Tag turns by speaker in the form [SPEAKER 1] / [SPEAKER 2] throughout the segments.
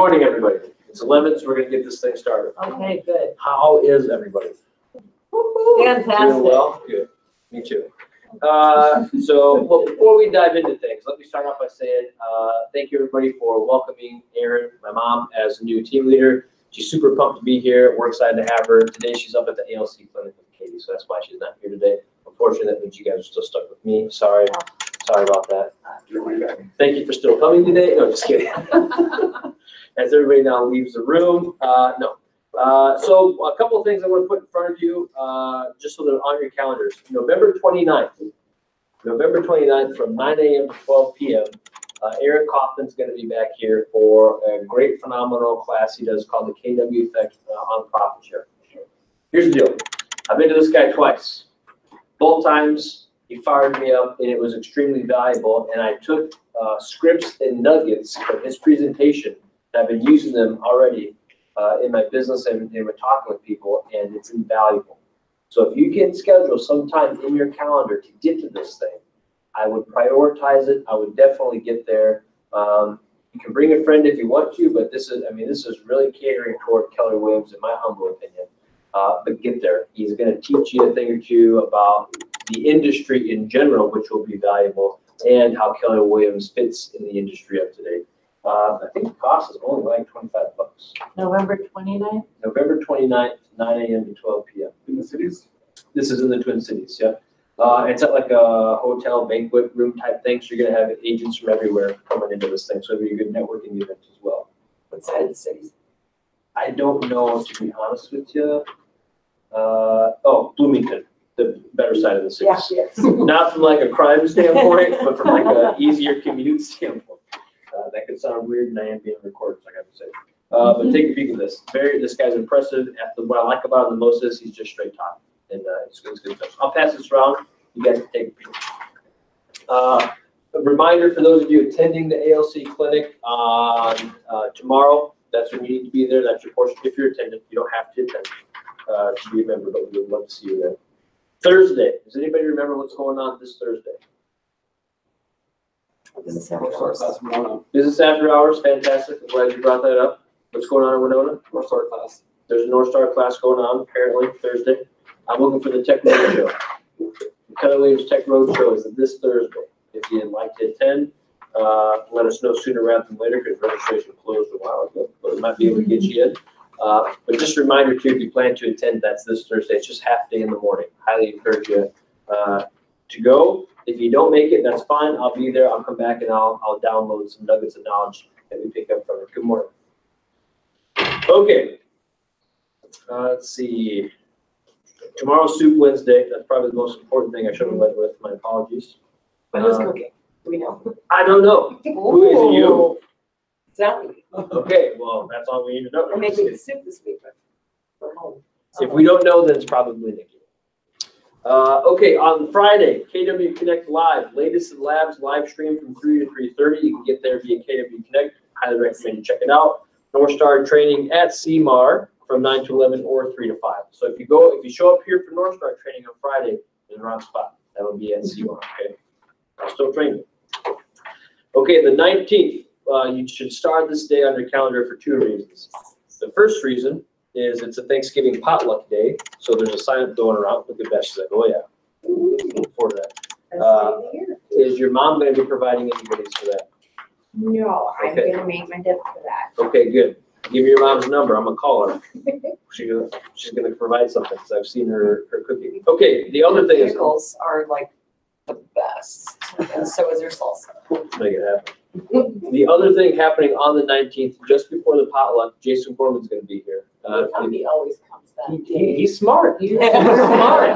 [SPEAKER 1] morning, everybody. It's 11, so we're going to get this thing started.
[SPEAKER 2] Okay, good.
[SPEAKER 1] How is everybody?
[SPEAKER 2] Fantastic.
[SPEAKER 1] Doing well? Good. Me too. Well, before we dive into things, let me start off by saying thank you, everybody, for welcoming Erin, my mom, as a new team leader. She's super pumped to be here. We're excited to have her. Today, she's up at the ALC clinic with Katie, so that's why she's not here today. Unfortunately, that means you guys are still stuck with me. Sorry about that. Thank you for still coming today. No, just kidding. As everybody now leaves the room, so a couple of things I want to put in front of you, just so they're on your calendars. November 29th from 9 a.m. to 12 p.m., Eric Kaufman's going to be back here for a great, phenomenal class he does called the KW Effect on Profit Share. Here's the deal. I've been to this guy twice. Both times, he fired me up, and it was extremely valuable, and I took scripts and nuggets from his presentation. I've been using them already in my business and we're talking with people, and it's invaluable. So if you can schedule some time in your calendar to get to this thing, I would prioritize it. I would definitely get there. You can bring a friend if you want to, but this is really catering toward Keller Williams, in my humble opinion. But get there. He's going to teach you a thing or two about the industry in general, which will be valuable, and how Keller Williams fits in the industry of today. I think the cost is only like $25.
[SPEAKER 2] November 29th?
[SPEAKER 1] November 29th, 9 a.m. to 12 p.m.
[SPEAKER 3] In the cities?
[SPEAKER 1] This is in the Twin Cities, yeah. It's at like a hotel banquet room type thing, so you're going to have agents from everywhere coming into this thing, so it'll be a good networking event as well.
[SPEAKER 2] What side of the cities?
[SPEAKER 1] I don't know, to be honest with you. Bloomington, the better side of the cities.
[SPEAKER 2] Yeah, yes.
[SPEAKER 1] Not from like a crime standpoint, but from like an easier commute standpoint. That could sound weird, and I am being recorded, so I got to say. But take a peek at this. This guy's impressive. What I like about him the most is he's just straight top, and it's good stuff. I'll pass this around. You guys can take a peek. A reminder for those of you attending the ALC clinic on tomorrow. That's when you need to be there. That's your portion. If you're attending, you don't have to attend to be a member, but we would love to see you there. Thursday. Does anybody remember what's going on this Thursday?
[SPEAKER 2] Business after hours.
[SPEAKER 1] Business after hours, fantastic. I'm glad you brought that up. What's going on in Winona?
[SPEAKER 3] North Star class.
[SPEAKER 1] There's a North Star class going on, apparently, Thursday. I'm looking for the Tech Road Show. The Keller Williams Tech Road Show is this Thursday. If you'd like to attend, let us know sooner rather than later, because registration closed a while ago, but we might be able to get you in. But just a reminder, too, if you plan to attend, that's this Thursday. It's just half day in the morning. Highly encourage you to go. If you don't make it, that's fine. I'll be there. I'll come back and I'll download some nuggets of knowledge that we pick up from it. Good morning. Okay. Let's see. Tomorrow's Soup Wednesday. That's probably the most important thing I should have led with. My apologies.
[SPEAKER 2] But who's cooking? Do we know?
[SPEAKER 1] I don't know. Who is it, you?
[SPEAKER 2] Exactly.
[SPEAKER 1] Okay, well, that's all we need to know.
[SPEAKER 2] We're making soup this week for home.
[SPEAKER 1] If we don't know, then it's probably Nikki. Okay, on Friday, KW Connect Live, latest in labs, live stream from 3 to 3:30. You can get there via KW Connect. Highly recommend you check it out. North Star training at CMAR from 9 to 11 or 3 to 5. So if you show up here for North Star training on Friday, you're in the wrong spot. That'll be at CMAR, okay? I'll still train you. Okay, the 19th, you should start this day on your calendar for 2 reasons. The first reason is it's a Thanksgiving potluck day, so there's a sign up going around. Look at that, she's like, oh yeah, looking forward to that. Is your mom going to be providing any goodies for that?
[SPEAKER 4] No, I'm
[SPEAKER 1] Okay.
[SPEAKER 4] gonna make my dip for that.
[SPEAKER 1] Okay, good. Give me your mom's number. I'm gonna call her. She's gonna provide something because I've seen her cooking. Okay, the other thing is
[SPEAKER 2] Pickles are like the best, and so is their salsa.
[SPEAKER 1] make it happen. The other thing happening on the 19th, just before the potluck, Jason Gorman's gonna be here.
[SPEAKER 2] He always comes that day.
[SPEAKER 1] He's smart. He's
[SPEAKER 2] Yeah.
[SPEAKER 1] smart.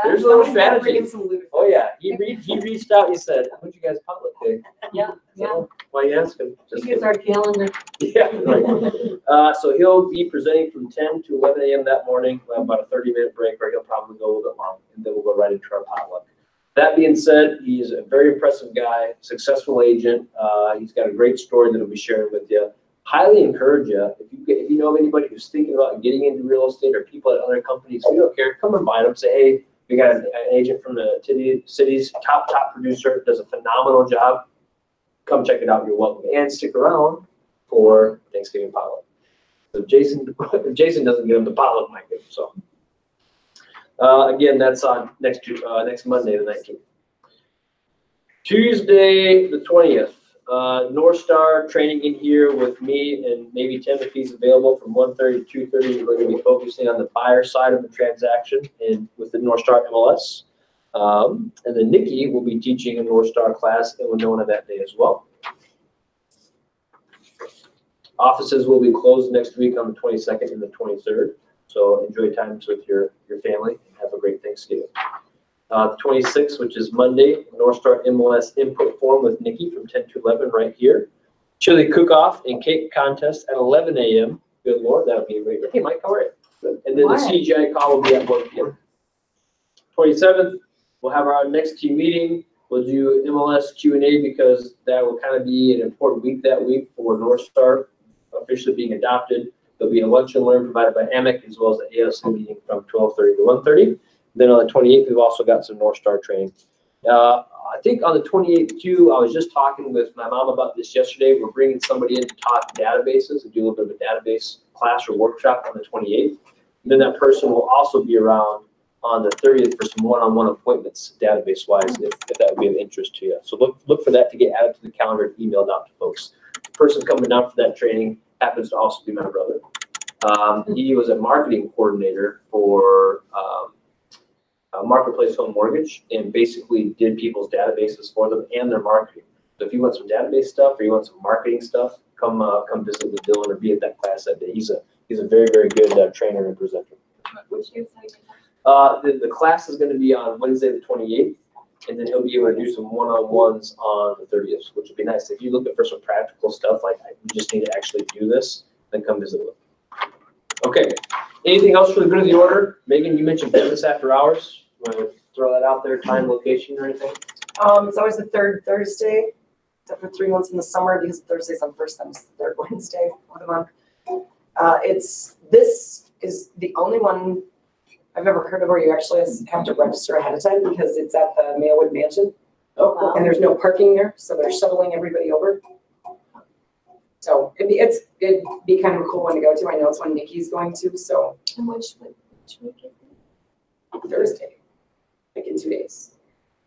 [SPEAKER 1] There's a little strategy.
[SPEAKER 2] Bringing some ludicrous.
[SPEAKER 1] Oh yeah, he reached out. He said, "What'd you guys potluck day?"
[SPEAKER 2] Yeah, yeah.
[SPEAKER 1] So, why you asking?
[SPEAKER 2] He gets our calendar.
[SPEAKER 1] Yeah, right. So he'll be presenting from 10 to 11 a.m. that morning. We'll have about a 30-minute break, or he'll probably go a little bit long, and then we'll go right into our potluck. That being said, he's a very impressive guy, successful agent. He's got a great story that he'll be sharing with you. Highly encourage you, if you know of anybody who's thinking about getting into real estate or people at other companies, we don't care, come invite them, say, hey, we got an agent from the city's top producer, does a phenomenal job. Come check it out, you're welcome. And stick around, for Thanksgiving potluck. So if Jason doesn't get them, the potluck might get them, so. Again, that's on next Monday, the 19th. Tuesday, the 20th, North Star training in here with me and maybe Tim if he's available from 1:30 to 2:30. We're going to be focusing on the buyer side of the transaction and with the North Star MLS. And then Nikki will be teaching a North Star class in Winona that day as well. Offices will be closed next week on the 22nd and the 23rd. So enjoy times with your family and have a great Thanksgiving. The 26th, which is Monday, North Star MLS input form with Nikki from 10 to 11 right here. Chili cook-off and cake contest at 11 a.m. Good Lord, that would be great. Hey, Mike, how are you? And then the CGI call will be at 1 p.m. 27th, we'll have our next team meeting. We'll do MLS Q&A because that will kind of be an important week that week for North Star officially being adopted. There'll be a lunch and learn provided by AMIC as well as the ALC meeting from 12:30 to 1:30. Then on the 28th, we've also got some North Star training. I think on the 28th too, I was just talking with my mom about this yesterday. We're bringing somebody in to talk databases and do a little bit of a database class or workshop on the 28th. And then that person will also be around on the 30th for some one-on-one appointments, database-wise, if that would be of interest to you. So look for that to get added to the calendar and emailed out to folks. The person coming down for that training happens to also be my brother. He was a marketing coordinator for Marketplace Home Mortgage and basically did people's databases for them and their marketing. So if you want some database stuff or you want some marketing stuff, come visit with Dylan or be at that class that day. He's a very, very good trainer and presenter.
[SPEAKER 2] Which is
[SPEAKER 1] The class is going to be on Wednesday the 28th, and then he'll be able to do some one-on-ones on the 30th, which would be nice. If you're looking for some practical stuff, like you just need to actually do this, then come visit with him. Okay. Anything else for the good of the order? Megan, you mentioned business after hours. Want to throw that out there, time, location, or anything?
[SPEAKER 2] It's always the third Thursday, except for 3 months in the summer because Thursday's on first time, it's the third Wednesday of the month. This is the only one I've ever heard of where you actually have to register ahead of time because it's at the Maywood Mansion.
[SPEAKER 1] Oh, cool.
[SPEAKER 2] And there's no parking there, so they're shuttling everybody over. So it'd be kind of a cool one to go to. I know it's one Nikki's going to, so.
[SPEAKER 4] And which week is it?
[SPEAKER 2] Thursday, like in 2 days.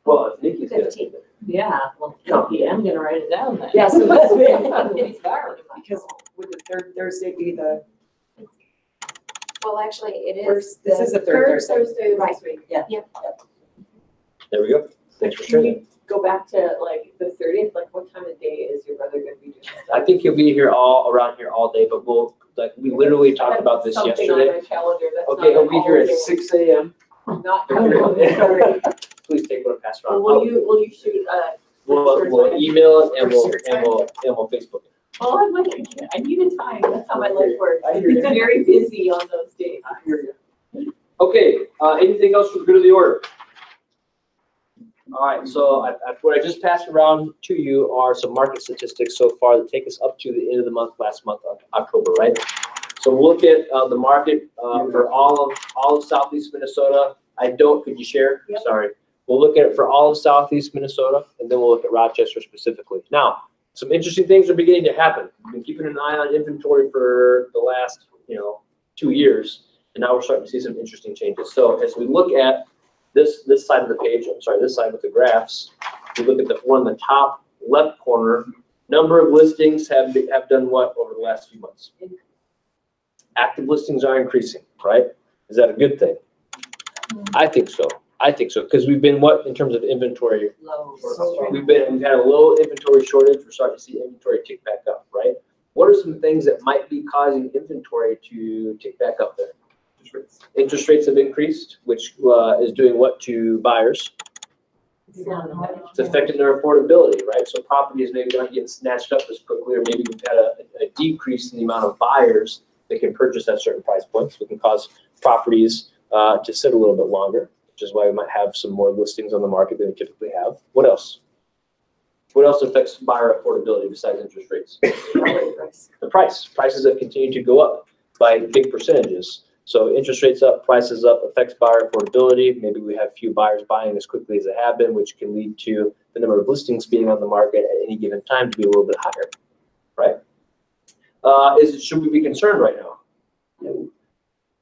[SPEAKER 1] Well, if Nikki's gonna
[SPEAKER 4] 15th.
[SPEAKER 3] Yeah, well, yeah, I'm gonna write it down then.
[SPEAKER 2] Yeah, so that's
[SPEAKER 3] Because
[SPEAKER 2] because would the third Thursday be the
[SPEAKER 4] Well, actually, it is.
[SPEAKER 2] first? This is the third Thursday.
[SPEAKER 4] Thursday of
[SPEAKER 2] Right.
[SPEAKER 4] this week.
[SPEAKER 2] Yeah.
[SPEAKER 4] Yep.
[SPEAKER 1] There we go. Thanks for
[SPEAKER 3] Can
[SPEAKER 1] sharing.
[SPEAKER 3] we go back to like the 30th? Like, what time of day is your brother gonna be doing that?
[SPEAKER 1] I think he'll be here around here all day, but we literally talked about this
[SPEAKER 3] Something
[SPEAKER 1] yesterday.
[SPEAKER 3] on my calendar that's
[SPEAKER 1] Okay,
[SPEAKER 3] not
[SPEAKER 1] he'll be here at
[SPEAKER 3] all day.
[SPEAKER 1] 6 a.m.
[SPEAKER 3] Not sorry.
[SPEAKER 1] Please take one and pass around.
[SPEAKER 3] Will you shoot
[SPEAKER 1] We'll email it and we'll Facebook it.
[SPEAKER 3] oh, I'm like, I need a time. That's how my life works.
[SPEAKER 1] I hear you.
[SPEAKER 3] It's very busy on those days.
[SPEAKER 1] I hear you. Okay, anything else for the good of the order? All right, so what I just passed around to you are some market statistics so far that take us up to the end of the month, last month, October, right? So we'll look at the market for all of Southeast Minnesota. Could you share?
[SPEAKER 3] Yep.
[SPEAKER 1] Sorry. We'll look at it for all of Southeast Minnesota, and then we'll look at Rochester specifically. Now, some interesting things are beginning to happen. We've been keeping an eye on inventory for the last 2 years, and now we're starting to see some interesting changes. So as we look at this side of the page, this side with the graphs, we look at the one in the top left corner. Number of listings have done what over the last few months? Active listings are increasing, right? Is that a good thing? I think so. Because we've been in terms of inventory?
[SPEAKER 3] Low.
[SPEAKER 1] We've had a low inventory shortage. We're starting to see inventory tick back up, right? What are some things that might be causing inventory to tick back up there? Interest rates have increased, which is doing what to buyers? It's affecting their affordability, right? So properties maybe not getting snatched up as quickly, or maybe we've had a decrease in the amount of buyers that can purchase at certain price points. It can cause properties to sit a little bit longer, which is why we might have some more listings on the market than we typically have. What else? What else affects buyer affordability besides interest rates? The price. Prices have continued to go up by big percentages. So interest rates up, prices up, affects buyer affordability. Maybe we have few buyers buying as quickly as they have been, which can lead to the number of listings being on the market at any given time to be a little bit higher, right? Should we be concerned right now? No.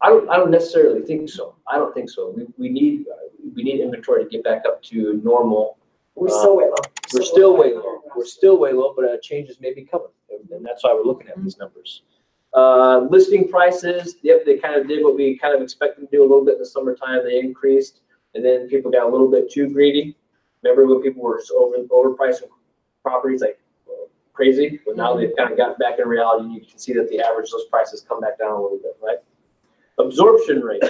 [SPEAKER 1] I don't necessarily think so. I don't think so. We need inventory to get back up to normal.
[SPEAKER 2] We're still way low.
[SPEAKER 1] We're still way low. We're still way low, but changes may be coming, and that's why we're looking at these numbers. Listing prices, yep, they kind of did what we kind of expected to do a little bit in the summertime. They increased, and then people got a little bit too greedy. Remember when people were overpricing properties like crazy? But now they've kind of gotten back in reality, and you can see that the average those prices come back down a little bit, right? Absorption rate.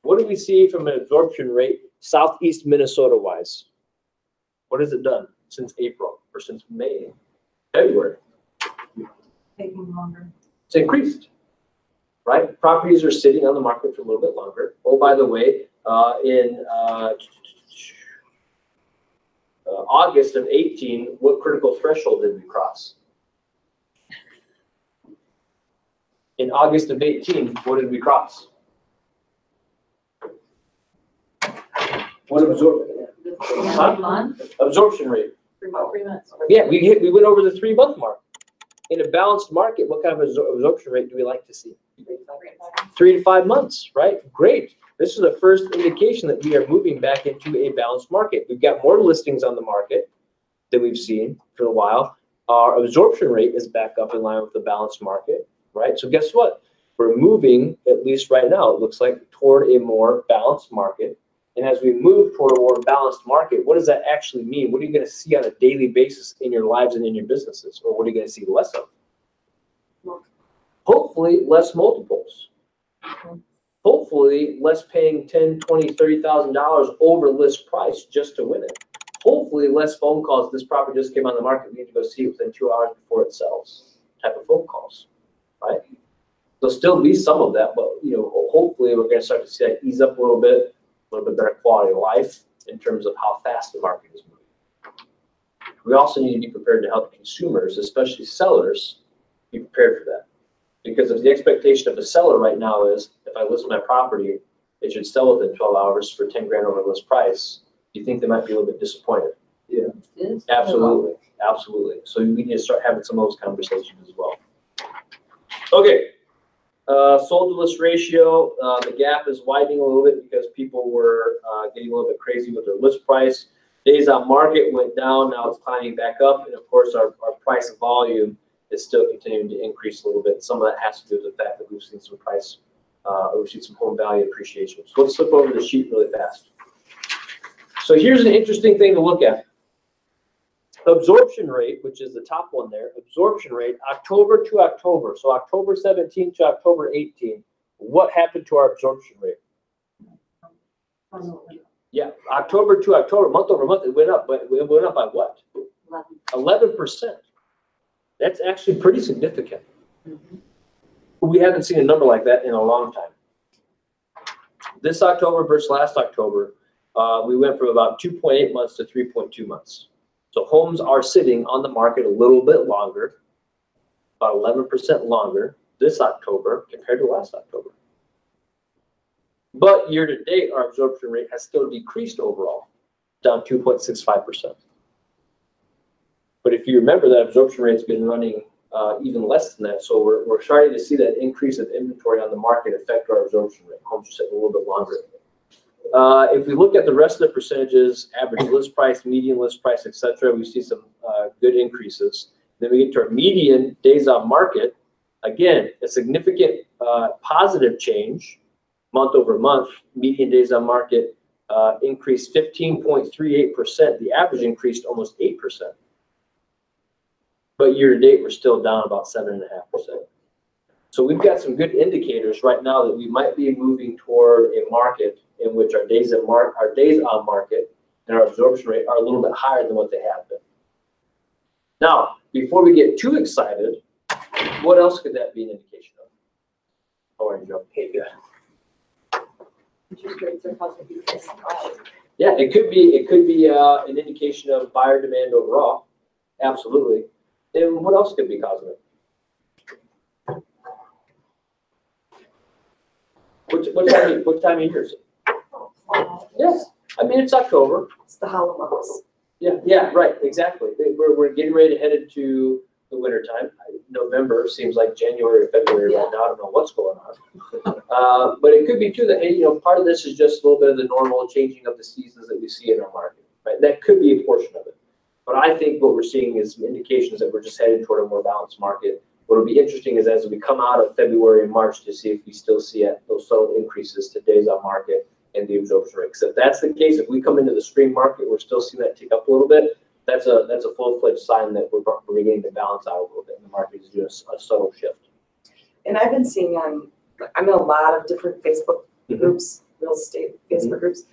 [SPEAKER 1] What do we see from an absorption rate southeast Minnesota wise? What has it done since April or since May, February?
[SPEAKER 3] Taking longer.
[SPEAKER 1] It's increased, right? Properties are sitting on the market for a little bit longer. Oh, by the way, in August of 18, what critical threshold did we cross? In August of 18, what did we cross? What absorption rate?
[SPEAKER 3] 3 months.
[SPEAKER 1] Yeah, we went over the 3 month mark. In a balanced market, what kind of absorption rate do we like to see? 3 to 5 months, right? Great. This is the first indication that we are moving back into a balanced market. We've got more listings on the market than we've seen for a while. Our absorption rate is back up in line with the balanced market, right? So guess what? We're moving, at least right now, it looks like, toward a more balanced market. And as we move toward a more balanced market, what does that actually mean? What are you going to see on a daily basis in your lives and in your businesses? Or what are you going to see less of? Hopefully, less multiples. Hopefully, less paying $10,000, $20,000, $30,000 over list price just to win it. Hopefully, less phone calls. This property just came on the market. We need to go see it within 2 hours before it sells. Type of phone calls, right? There'll still be some of that, but hopefully, we're going to start to see that ease up a little bit better quality of life in terms of how fast the market is moving. We also need to be prepared to help consumers, especially sellers, be prepared for that. Because if the expectation of a seller right now is, if I list my property, it should sell within 12 hours for 10 grand over list price, you think they might be a little bit disappointed? Yeah, absolutely, absolutely. So we need to start having some of those conversations as well. Okay. Sold to list ratio, the gap is widening a little bit because people were getting a little bit crazy with their list price. Days on market went down, now it's climbing back up, and of course our price volume is still continuing to increase a little bit. Some of that has to do with the fact that we've seen some we've seen some home value appreciation. So let's flip over the sheet really fast. So here's an interesting thing to look at. Absorption rate, which is the top one there, absorption rate, October to October. So October 17 to October 18, what happened to our absorption rate? Yeah, October to October, month over month, it went up, but it went up by what? 11%. That's actually pretty significant. We haven't seen a number like that in a long time. This October versus last October, we went from about 2.8 months to 3.2 months. So homes are sitting on the market a little bit longer, about 11% longer this October compared to last October. But year to date, our absorption rate has still decreased overall, down 2.65%. But if you remember, that absorption rate's been running even less than that. So we're starting to see that increase of inventory on the market affect our absorption rate. Homes are sitting a little bit longer. If we look at the rest of the percentages, average list price, median list price, etc., we see some good increases. Then we get to our median days on market. Again, a significant positive change month over month. Median days on market increased 15.38%. The average increased almost 8%. But year to date, we're still down about 7.5%. So we've got some good indicators right now that we might be moving toward a market in which our days on market and our absorption rate are a little bit higher than what they have been. Now, before we get too excited, what else could that be an indication of? How are you, Joe? Hey, good.
[SPEAKER 3] Interest rates are causing people to smile.
[SPEAKER 1] Yeah, it could be an indication of buyer demand overall. Absolutely. And what else could be causing it? What time of year is it? Yes, I mean it's October.
[SPEAKER 2] It's the hollow months.
[SPEAKER 1] Yeah, right, exactly. We're getting ready to head into the winter time. November, seems like January, February right
[SPEAKER 3] Yeah.
[SPEAKER 1] now, I don't know what's going on. But it could be too that, hey, part of this is just a little bit of the normal changing of the seasons that we see in our market, right? That could be a portion of it. But I think what we're seeing is some indications that we're just headed toward a more balanced market. What will be interesting is as we come out of February and March to see if we still see those subtle increases to days on market and the absorption rate. Because if that's the case, if we come into the spring market, we're still seeing that tick up a little bit. That's a full-fledged sign that we're beginning to balance out a little bit, and the market is doing a subtle shift.
[SPEAKER 2] And I've been seeing I'm in a lot of different Facebook
[SPEAKER 1] Mhm.
[SPEAKER 2] groups, real estate Facebook groups,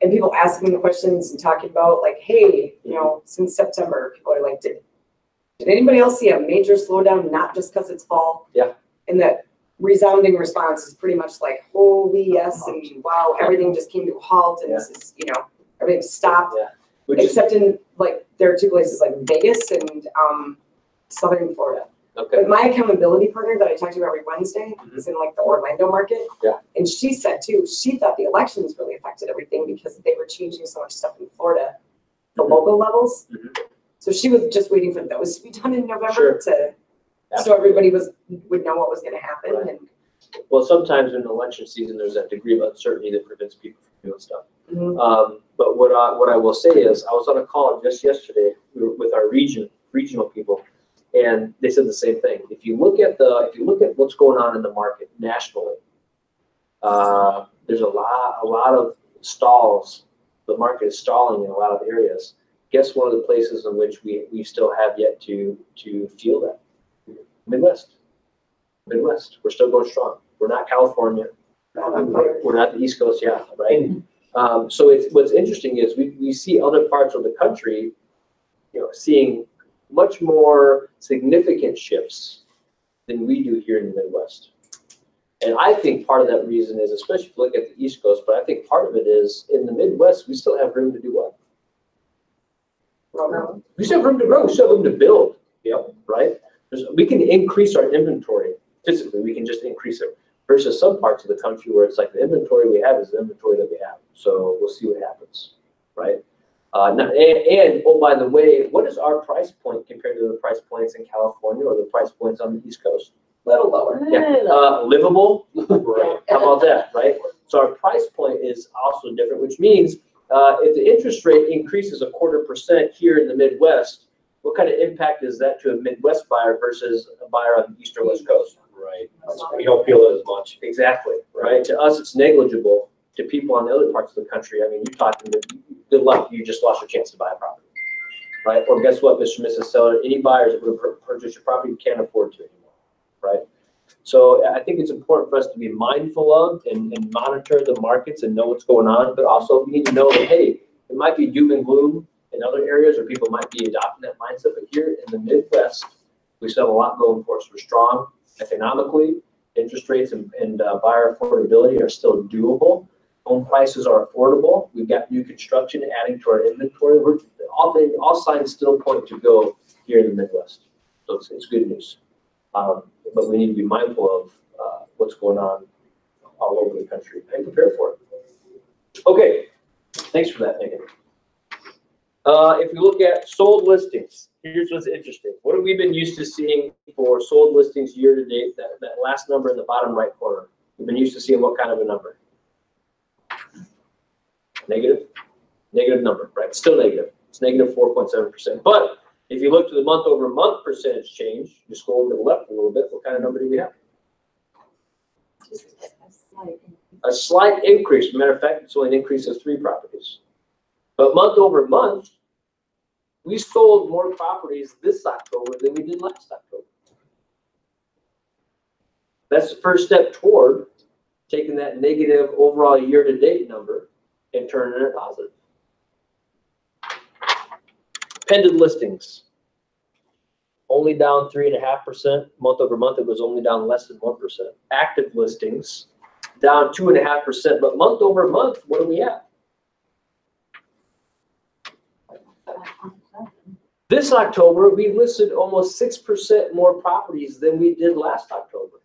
[SPEAKER 2] and people asking me questions and talking about like, hey, since September, people are like, did anybody else see a major slowdown, not just because it's fall?
[SPEAKER 1] Yeah.
[SPEAKER 2] And that resounding response is pretty much like, holy yes, and wow, everything just came to a halt, and this is, everything stopped.
[SPEAKER 1] Yeah. Which is,
[SPEAKER 2] Except in like, there are two places like Vegas and Southern Florida.
[SPEAKER 1] okay.
[SPEAKER 2] But my accountability partner that I talk to every Wednesday is in like the Orlando market.
[SPEAKER 1] Yeah.
[SPEAKER 2] And she said too, she thought the elections really affected everything because they were changing so much stuff in Florida, the
[SPEAKER 1] Mhm.
[SPEAKER 2] local levels.
[SPEAKER 1] Mhm.
[SPEAKER 2] So she was just waiting for those to be done in November
[SPEAKER 1] Sure.
[SPEAKER 2] so
[SPEAKER 1] Absolutely.
[SPEAKER 2] everybody would know what was gonna happen.
[SPEAKER 1] Right.
[SPEAKER 2] And
[SPEAKER 1] Well, sometimes in election season, there's that degree of uncertainty that prevents people from doing stuff.
[SPEAKER 2] Mhm.
[SPEAKER 1] But what I will say is, I was on a call just yesterday with our regional people, and they said the same thing. If you look at what's going on in the market nationally, there's a lot of stalls. The market is stalling in a lot of areas. Guess one of the places in which we still have yet to feel that? Midwest. We're still going strong. We're not California. We're not the East Coast, yeah, right? So what's interesting is we see other parts of the country, seeing much more significant shifts than we do here in the Midwest. And I think part of that reason is, especially if you look at the East Coast, but I think part of it is in the Midwest, we still have room to do what? We still have room to grow. We still have room to build. Right? We can increase our inventory. Physically, we can just increase it. Versus some parts of the country where it's like the inventory we have is the inventory that we have. So we'll see what happens, right? Oh, by the way, what is our price point compared to the price points in California or the price points on the East Coast?
[SPEAKER 2] Little lower.
[SPEAKER 1] Yeah, livable. Right. How about that, right? So our price point is also different, which means if the interest rate increases 0.25% here in the Midwest, what kind of impact is that to a Midwest buyer versus a buyer on the East or West Coast?
[SPEAKER 5] Right. You don't feel it as much.
[SPEAKER 1] Exactly, right? To us, it's negligible. To people on the other parts of the country, I mean, you're talking, good luck, you just lost your chance to buy a property, right? Or guess what, Mr. and Mrs. Seller, any buyers that would purchase your property can't afford to anymore, right? So I think it's important for us to be mindful of and monitor the markets and know what's going on, but also we need to know that, hey, it might be doom and gloom in other areas or people might be adopting that mindset, but here in the Midwest, we still have a lot going for us. We're strong economically, interest rates and buyer affordability are still doable. Home prices are affordable. We've got new construction adding to our inventory. All signs still point to go here in the Midwest. So it's good news. But we need to be mindful of what's going on all over the country and prepare for it. Okay, thanks for that, Megan. If we look at sold listings, here's what's interesting. What have we been used to seeing for sold listings year to date? That last number in the bottom right corner. We've been used to seeing what kind of a number? Negative number, right? Still negative. It's negative 4.7%. But if you look to the month over month percentage change, you scroll to the left a little bit, what kind of number do we have? A slight increase. Matter of fact, it's only an increase of 3 properties. But month over month, we sold more properties this October than we did last October. That's the first step toward taking that negative overall year-to-date number and turning it positive. Pending listings, only down 3.5%. Month over month, it was only down less than 1%. Active listings, down 2.5%. But month over month, what do we have? This October, we listed almost 6% more properties than we did last October.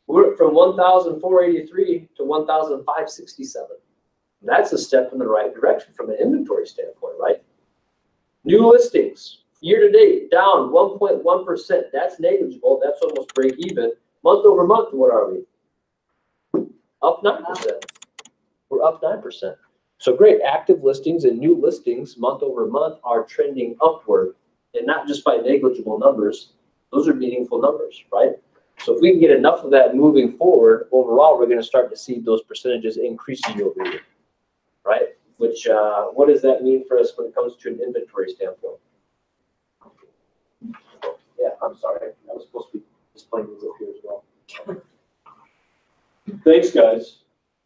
[SPEAKER 1] We're from 1,483 to 1,567. That's a step in the right direction from an inventory standpoint, right? New listings, Year to date, down 1.1%. That's negligible. That's almost break even. Month over month, what are we? Up 9%. We're up 9%. So great. Active listings and new listings month over month are trending upward, and not just by negligible numbers. Those are meaningful numbers, right? So if we can get enough of that moving forward, overall, we're going to start to see those percentages increase year over year, right? Which, what does that mean for us when it comes to an inventory standpoint? Yeah, I'm sorry. I was supposed to be displaying these up here as well.
[SPEAKER 5] Thanks, guys.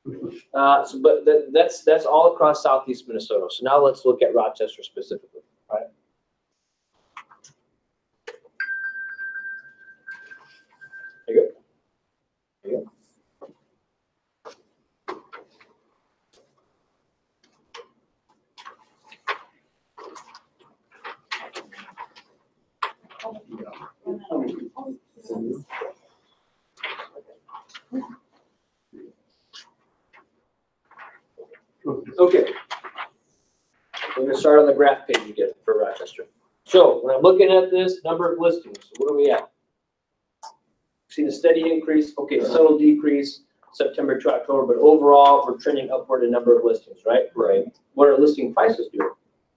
[SPEAKER 1] But that's all across Southeast Minnesota. So now let's look at Rochester specifically, right? There you go. There you go. Okay. We're gonna start on the graph page again for Rochester. So when I'm looking at this number of listings, what are we at? See the steady increase, okay, subtle decrease, September to October, but overall, we're trending upward in number of listings, right?
[SPEAKER 5] Right.
[SPEAKER 1] What are listing prices doing?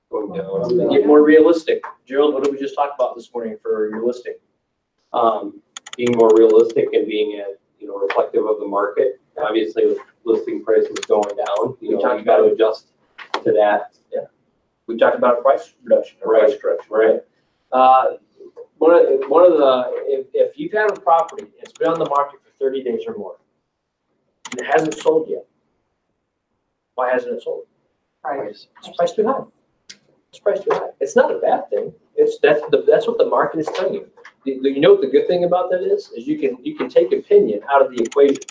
[SPEAKER 5] Going down.
[SPEAKER 1] They get more realistic. Gerald, what did we just talk about this morning for your listing?
[SPEAKER 5] Being more realistic and being reflective of the market. Obviously, with listing prices going down, you got to adjust to that.
[SPEAKER 1] We talked about a price reduction, a
[SPEAKER 5] Right.
[SPEAKER 1] price correction, right? One of the, if you've had a property, and it's been on the market for 30 days or more, and it hasn't sold yet, why hasn't it sold?
[SPEAKER 2] Price.
[SPEAKER 1] It's priced too high. It's priced too high. It's not a bad thing. That's what the market is telling you. You know what the good thing about that is you can take opinion out of the equation.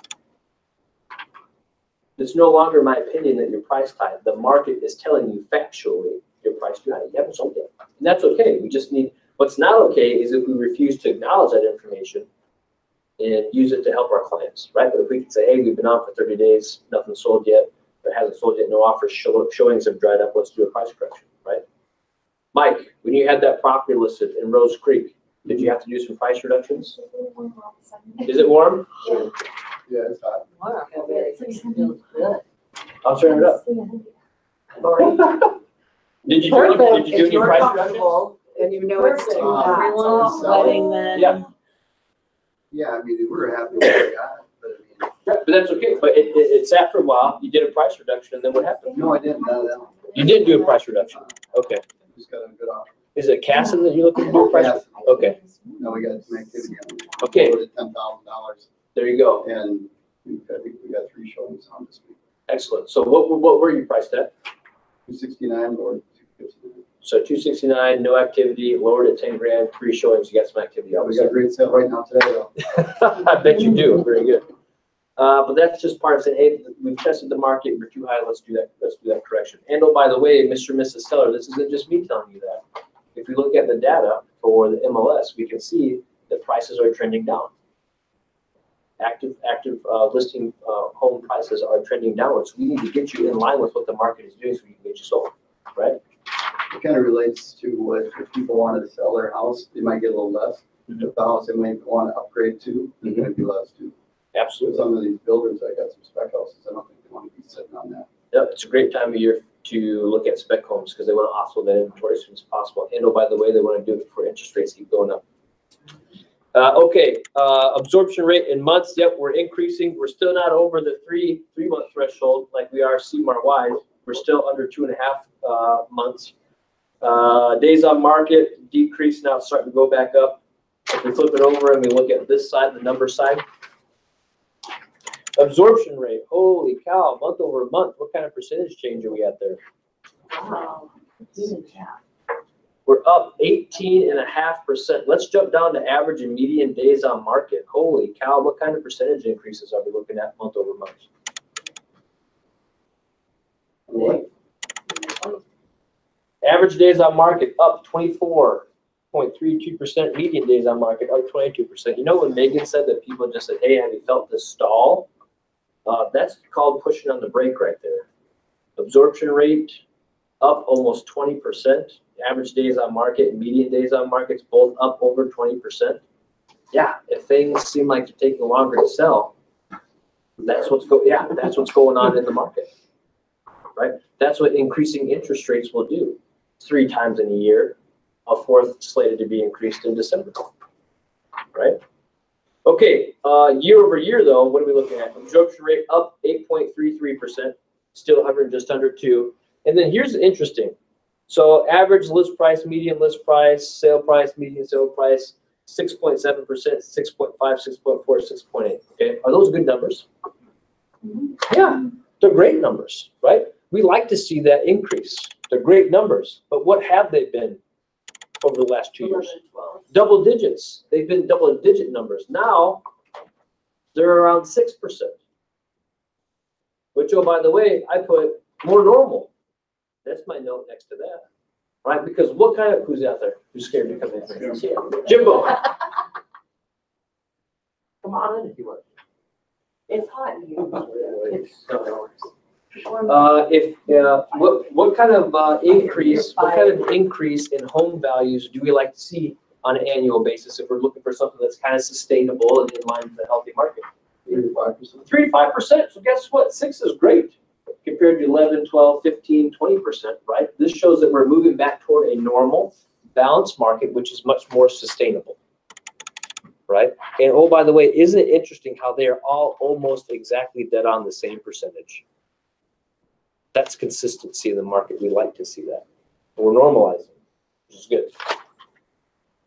[SPEAKER 1] It's no longer my opinion that you're priced high. The market is telling you factually you're priced too high. You haven't sold yet. And that's okay. We just need, what's not okay is if we refuse to acknowledge that information and use it to help our clients, right? But if we can say, hey, we've been on for 30 days, nothing sold yet, or hasn't sold yet, no offers, showings have dried up, let's do a price correction, right? Mike, when you had that property listed in Rose Creek, did you have to do some price reductions? Is it warm?
[SPEAKER 6] Yeah, it's hot.
[SPEAKER 3] Wow, it feels good.
[SPEAKER 1] I'll turn it up.
[SPEAKER 2] Lori,
[SPEAKER 1] Did you do any
[SPEAKER 2] if you're
[SPEAKER 1] price reductions?
[SPEAKER 2] comfortable and you know it's too hot.
[SPEAKER 3] Relax,
[SPEAKER 6] so-
[SPEAKER 3] letting them.
[SPEAKER 1] Yeah.
[SPEAKER 6] Yeah, I mean, we're happy with what we got, but I mean,
[SPEAKER 1] Yeah, but that's okay. But it sat for a while. You did a price reduction, and then what happened?
[SPEAKER 6] no, I didn't, none of that.
[SPEAKER 1] You did do a price reduction. Okay.
[SPEAKER 6] Just got a good offer.
[SPEAKER 1] Is it Casson that you're looking to do a price?
[SPEAKER 6] Yes.
[SPEAKER 1] Okay.
[SPEAKER 6] No, we got some activity on it.
[SPEAKER 1] Okay.
[SPEAKER 6] $10,000,
[SPEAKER 1] There you go.
[SPEAKER 6] and I think we got 3 showings on this week.
[SPEAKER 1] Excellent. So what were you priced at?
[SPEAKER 6] 269 or 259.
[SPEAKER 1] So 269, no activity, lowered at 10 grand, 3 showings. You got some activity.
[SPEAKER 6] Yeah, we
[SPEAKER 1] Obviously.
[SPEAKER 6] got a great sale right now today, though.
[SPEAKER 1] I bet you do. Very good. But that's just part of saying, hey, we've tested the market. We're too high. Let's do that. Let's do that correction. And oh, by the way, Mr. and Mrs. Seller, this isn't just me telling you that. If we look at the data for the MLS, we can see that prices are trending down. Active listing home prices are trending downwards. So we need to get you in line with what the market is doing so we can get you sold, right?
[SPEAKER 6] It kind of relates to what if people wanted to sell their house, they might get a little less.
[SPEAKER 1] Mhm.
[SPEAKER 6] If the house they might want to upgrade to, it's going to be less too. So
[SPEAKER 1] Absolutely.
[SPEAKER 6] some of these builders, I got some spec houses, I don't think they want to be sitting on that.
[SPEAKER 1] Yep, it's a great time of year to look at spec homes because they want to offload that inventory as soon as possible. And oh, by the way, they want to do it before interest rates keep going up. Okay, absorption rate in months. Yep, we're increasing. We're still not over the three-month threshold like we are CMAR wide. We're still under 2.5 months. Days on market decrease now, it's starting to go back up. If we flip it over and we look at this side, the number side. Absorption rate, holy cow, month over month. What kind of percentage change are we at there?
[SPEAKER 3] Wow. Yeah.
[SPEAKER 1] We're up 18.5%. Let's jump down to average and median days on market. Holy cow, what kind of percentage increases are we looking at month over month?
[SPEAKER 6] What?
[SPEAKER 1] Average days on market up 24.32%. Median days on market up 22%. You know when Megan said that people just said, hey, have you felt this stall? That's called pushing on the brake right there. Absorption rate up almost 20%. Average days on market and median days on markets both up over 20%. Yeah, if things seem like they're taking longer to sell, that's what's going on in the market, right? That's what increasing interest rates will do. 3 times in a year, a fourth slated to be increased in December, right? Okay, year over year though, what are we looking at? Absorption rate up 8.33%, still hovering just under 2. And then here's interesting. So average list price, median list price, sale price, median sale price, 6.7%, 6.5, 6.4, 6.8. Okay, are those good numbers? Yeah, they're great numbers, right? We like to see that increase. They're great numbers, but what have they been over the last 2 years?
[SPEAKER 3] 11, 12.
[SPEAKER 1] Double digits. They've been double-digit numbers. Now they're around 6%. Which, oh, by the way, I put more normal. That's my note next to that, right? Because what kind of, who's out there? Who's scared to come in? Jimbo. Come on in if you want.
[SPEAKER 3] It's hot in here.
[SPEAKER 1] What kind of increase in home values do we like to see on an annual basis if we're looking for something that's kind of sustainable and in line with a healthy market?
[SPEAKER 6] 3 to 5%.
[SPEAKER 1] 3 to 5%. So guess what? 6 is great compared to 11, 12, 15, 20%, right? This shows that we're moving back toward a normal, balanced market, which is much more sustainable, right? And oh, by the way, isn't it interesting how they are all almost exactly dead on the same percentage? That's consistency in the market. We like to see that. We're normalizing, which is good.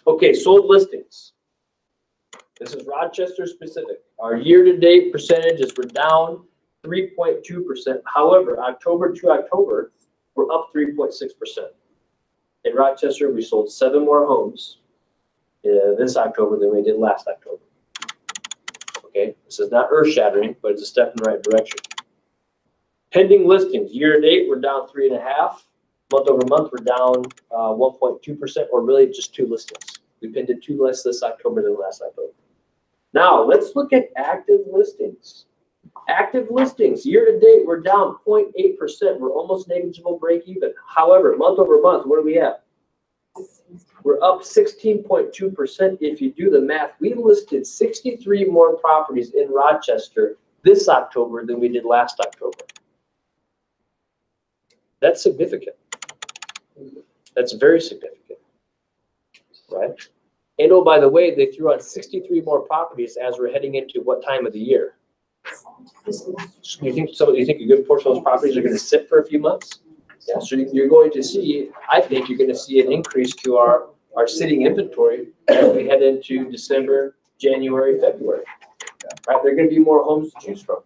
[SPEAKER 1] Okay, sold listings. This is Rochester specific. Our year-to-date percentages were down 3.2%. However, October to October, we're up 3.6%. In Rochester, we sold 7 more homes this October than we did last October. Okay, this is not earth-shattering, but it's a step in the right direction. Pending listings, year-to-date, we're down 3.5%. Month over month, we're down 1.2%, or really just 2 listings. We pended 2 less this October than last October. Now, let's look at active listings. Active listings, year-to-date, we're down 0.8%. We're almost negligible break even. However, month over month, what are we at? We're up 16.2%. If you do the math, we listed 63 more properties in Rochester this October than we did last October. That's significant. That's very significant, right? And oh, by the way, they threw on 63 more properties as we're heading into what time of the year? You think a good portion of those properties are going to sit for a few months? Yeah, so you're going to see, I think you're going to see an increase to our sitting inventory as we head into December, January, February. Right? There are going to be more homes to choose from.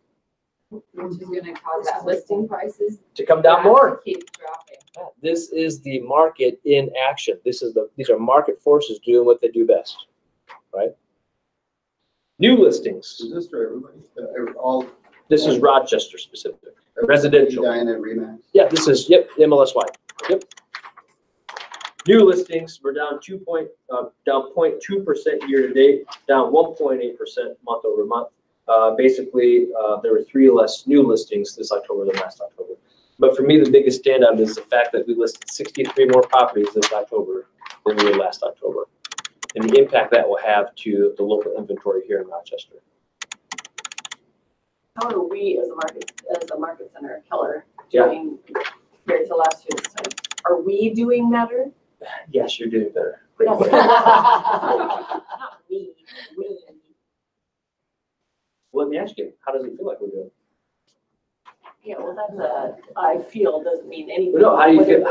[SPEAKER 3] Which is gonna cause that listing prices
[SPEAKER 1] To come down more.
[SPEAKER 3] to keep dropping.
[SPEAKER 1] This is the market in action. These are market forces doing what they do best, right? New listings.
[SPEAKER 6] Is this for everybody? All
[SPEAKER 1] This is Rochester specific. Residential.
[SPEAKER 6] Diana Remax.
[SPEAKER 1] Yeah, this is, yep, MLS-wide. Yep. New listings, we're down 0.2% year to date, down 1.8% month over month. Basically, there were 3 less new listings this October than last October. But for me, the biggest standout is the fact that we listed 63 more properties this October than we did last October, and the impact that will have to the local inventory here in Rochester.
[SPEAKER 3] How are we as a market center, Keller,
[SPEAKER 1] Yeah.
[SPEAKER 3] doing compared to last year this time? Are we doing better?
[SPEAKER 1] Yes, you're doing better.
[SPEAKER 3] Not we.
[SPEAKER 1] Well, let me ask you, how does it feel like we're doing?
[SPEAKER 3] Yeah, well, that's I feel doesn't mean anything.
[SPEAKER 1] No, how do you feel?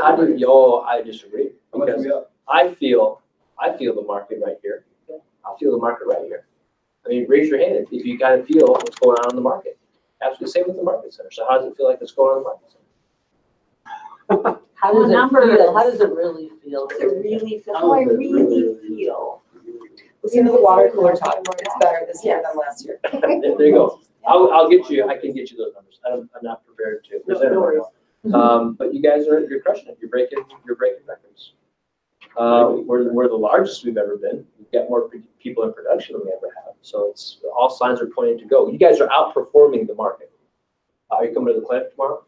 [SPEAKER 1] I disagree.
[SPEAKER 6] How much are
[SPEAKER 1] Because
[SPEAKER 6] we up?
[SPEAKER 1] I feel the market right here. I feel the market right here. I mean, raise your hand if you kind of feel what's going on in the market. Absolutely same with the market center. So how does it feel like it's going on in the market center?
[SPEAKER 7] How does it feel? How does it really feel?
[SPEAKER 3] Does it really feel? How I really feel.
[SPEAKER 2] Listen to the water cooler talk. It's better this year than last year.
[SPEAKER 1] There you go. I'll get you. I can get you those numbers. I'm not prepared to present them right now. But you guys you're crushing it. You're breaking records. We're the largest we've ever been. We've got more people in production than we ever have. So it's all signs are pointing to go. You guys are outperforming the market. Are you coming to the clinic tomorrow?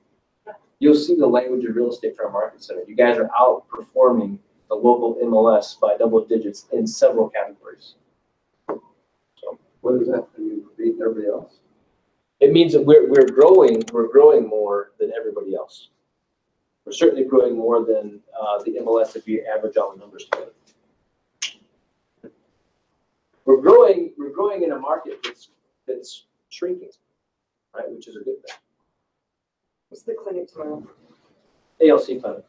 [SPEAKER 1] you'll see the language of real estate for our market center. You guys are outperforming the local MLS by double digits in several categories. So
[SPEAKER 6] What does that mean, beating everybody else?
[SPEAKER 1] it means that we're growing more than everybody else. We're certainly growing more than the MLS if you average all the numbers together. We're growing in a market that's shrinking, right? Which is a good thing.
[SPEAKER 2] What's the clinic tomorrow?
[SPEAKER 1] ALC clinic.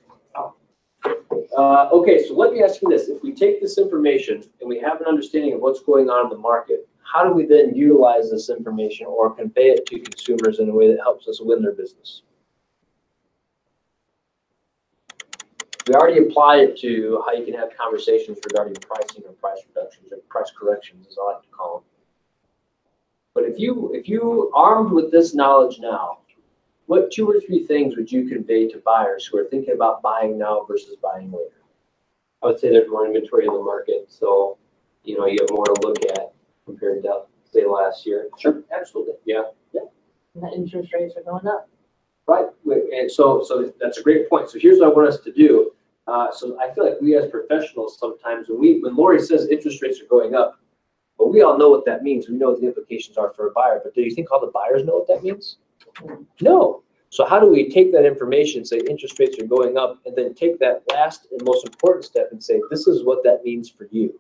[SPEAKER 1] Okay, so let me ask you this. If we take this information and we have an understanding of what's going on in the market, how do we then utilize this information or convey it to consumers in a way that helps us win their business? We already applied it to how you can have conversations regarding pricing or price reductions or price corrections, as I like to call them. But if you armed with this knowledge now, what 2 or 3 things would you convey to buyers who are thinking about buying now versus buying later?
[SPEAKER 5] I would say there's more inventory in the market, so, you know, you have more to look at compared to, say, last year.
[SPEAKER 1] Sure, absolutely.
[SPEAKER 5] Yeah.
[SPEAKER 7] And the interest rates are going up.
[SPEAKER 1] Right, and so that's a great point. So here's what I want us to do. So I feel like we as professionals sometimes, when Lori says interest rates are going up, but we all know what that means. We know what the implications are for a buyer. But do you think all the buyers know what that means? No. So how do we take that information, say interest rates are going up, and then take that last and most important step and say, this is what that means for you?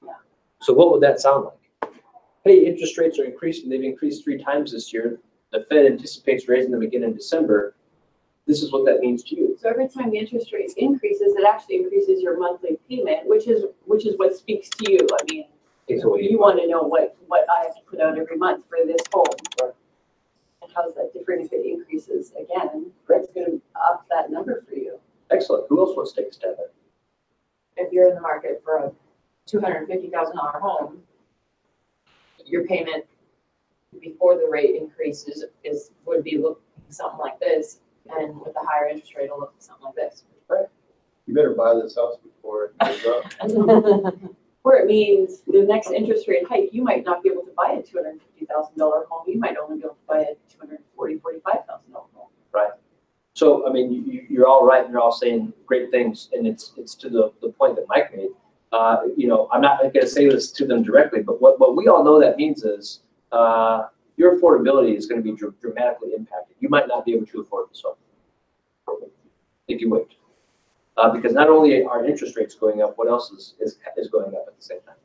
[SPEAKER 7] Yeah.
[SPEAKER 1] So what would that sound like? Hey, interest rates are increasing. They've increased 3 times this year. The Fed anticipates raising them again in December. This is what that means to you.
[SPEAKER 3] So every time the interest rate increases, it actually increases your monthly payment, which is what speaks to you. I mean, you want to know what I have to put out every month for this home.
[SPEAKER 1] Right.
[SPEAKER 3] And how's that different if it increases again? It's going to up that number for you.
[SPEAKER 1] Excellent. Who else wants to take a stab at it?
[SPEAKER 8] If you're in the market for a $250,000 home, your payment before the rate increases would be looking something like this, and with the higher interest rate, it'll look something like this.
[SPEAKER 6] You better buy this house before it goes up.
[SPEAKER 3] Or it means the next interest rate hike, you might not be able to buy a $250,000 home. You might only be able to buy a $245,000 home.
[SPEAKER 1] Right. So, I mean, you're all right. You're all saying great things, and it's to the point that Mike made. You know, I'm not going to say this to them directly, but what we all know that means is your affordability is going to be dramatically impacted. You might not be able to afford this home if you wait. Because not only are interest rates going up, what else is going up at the same time?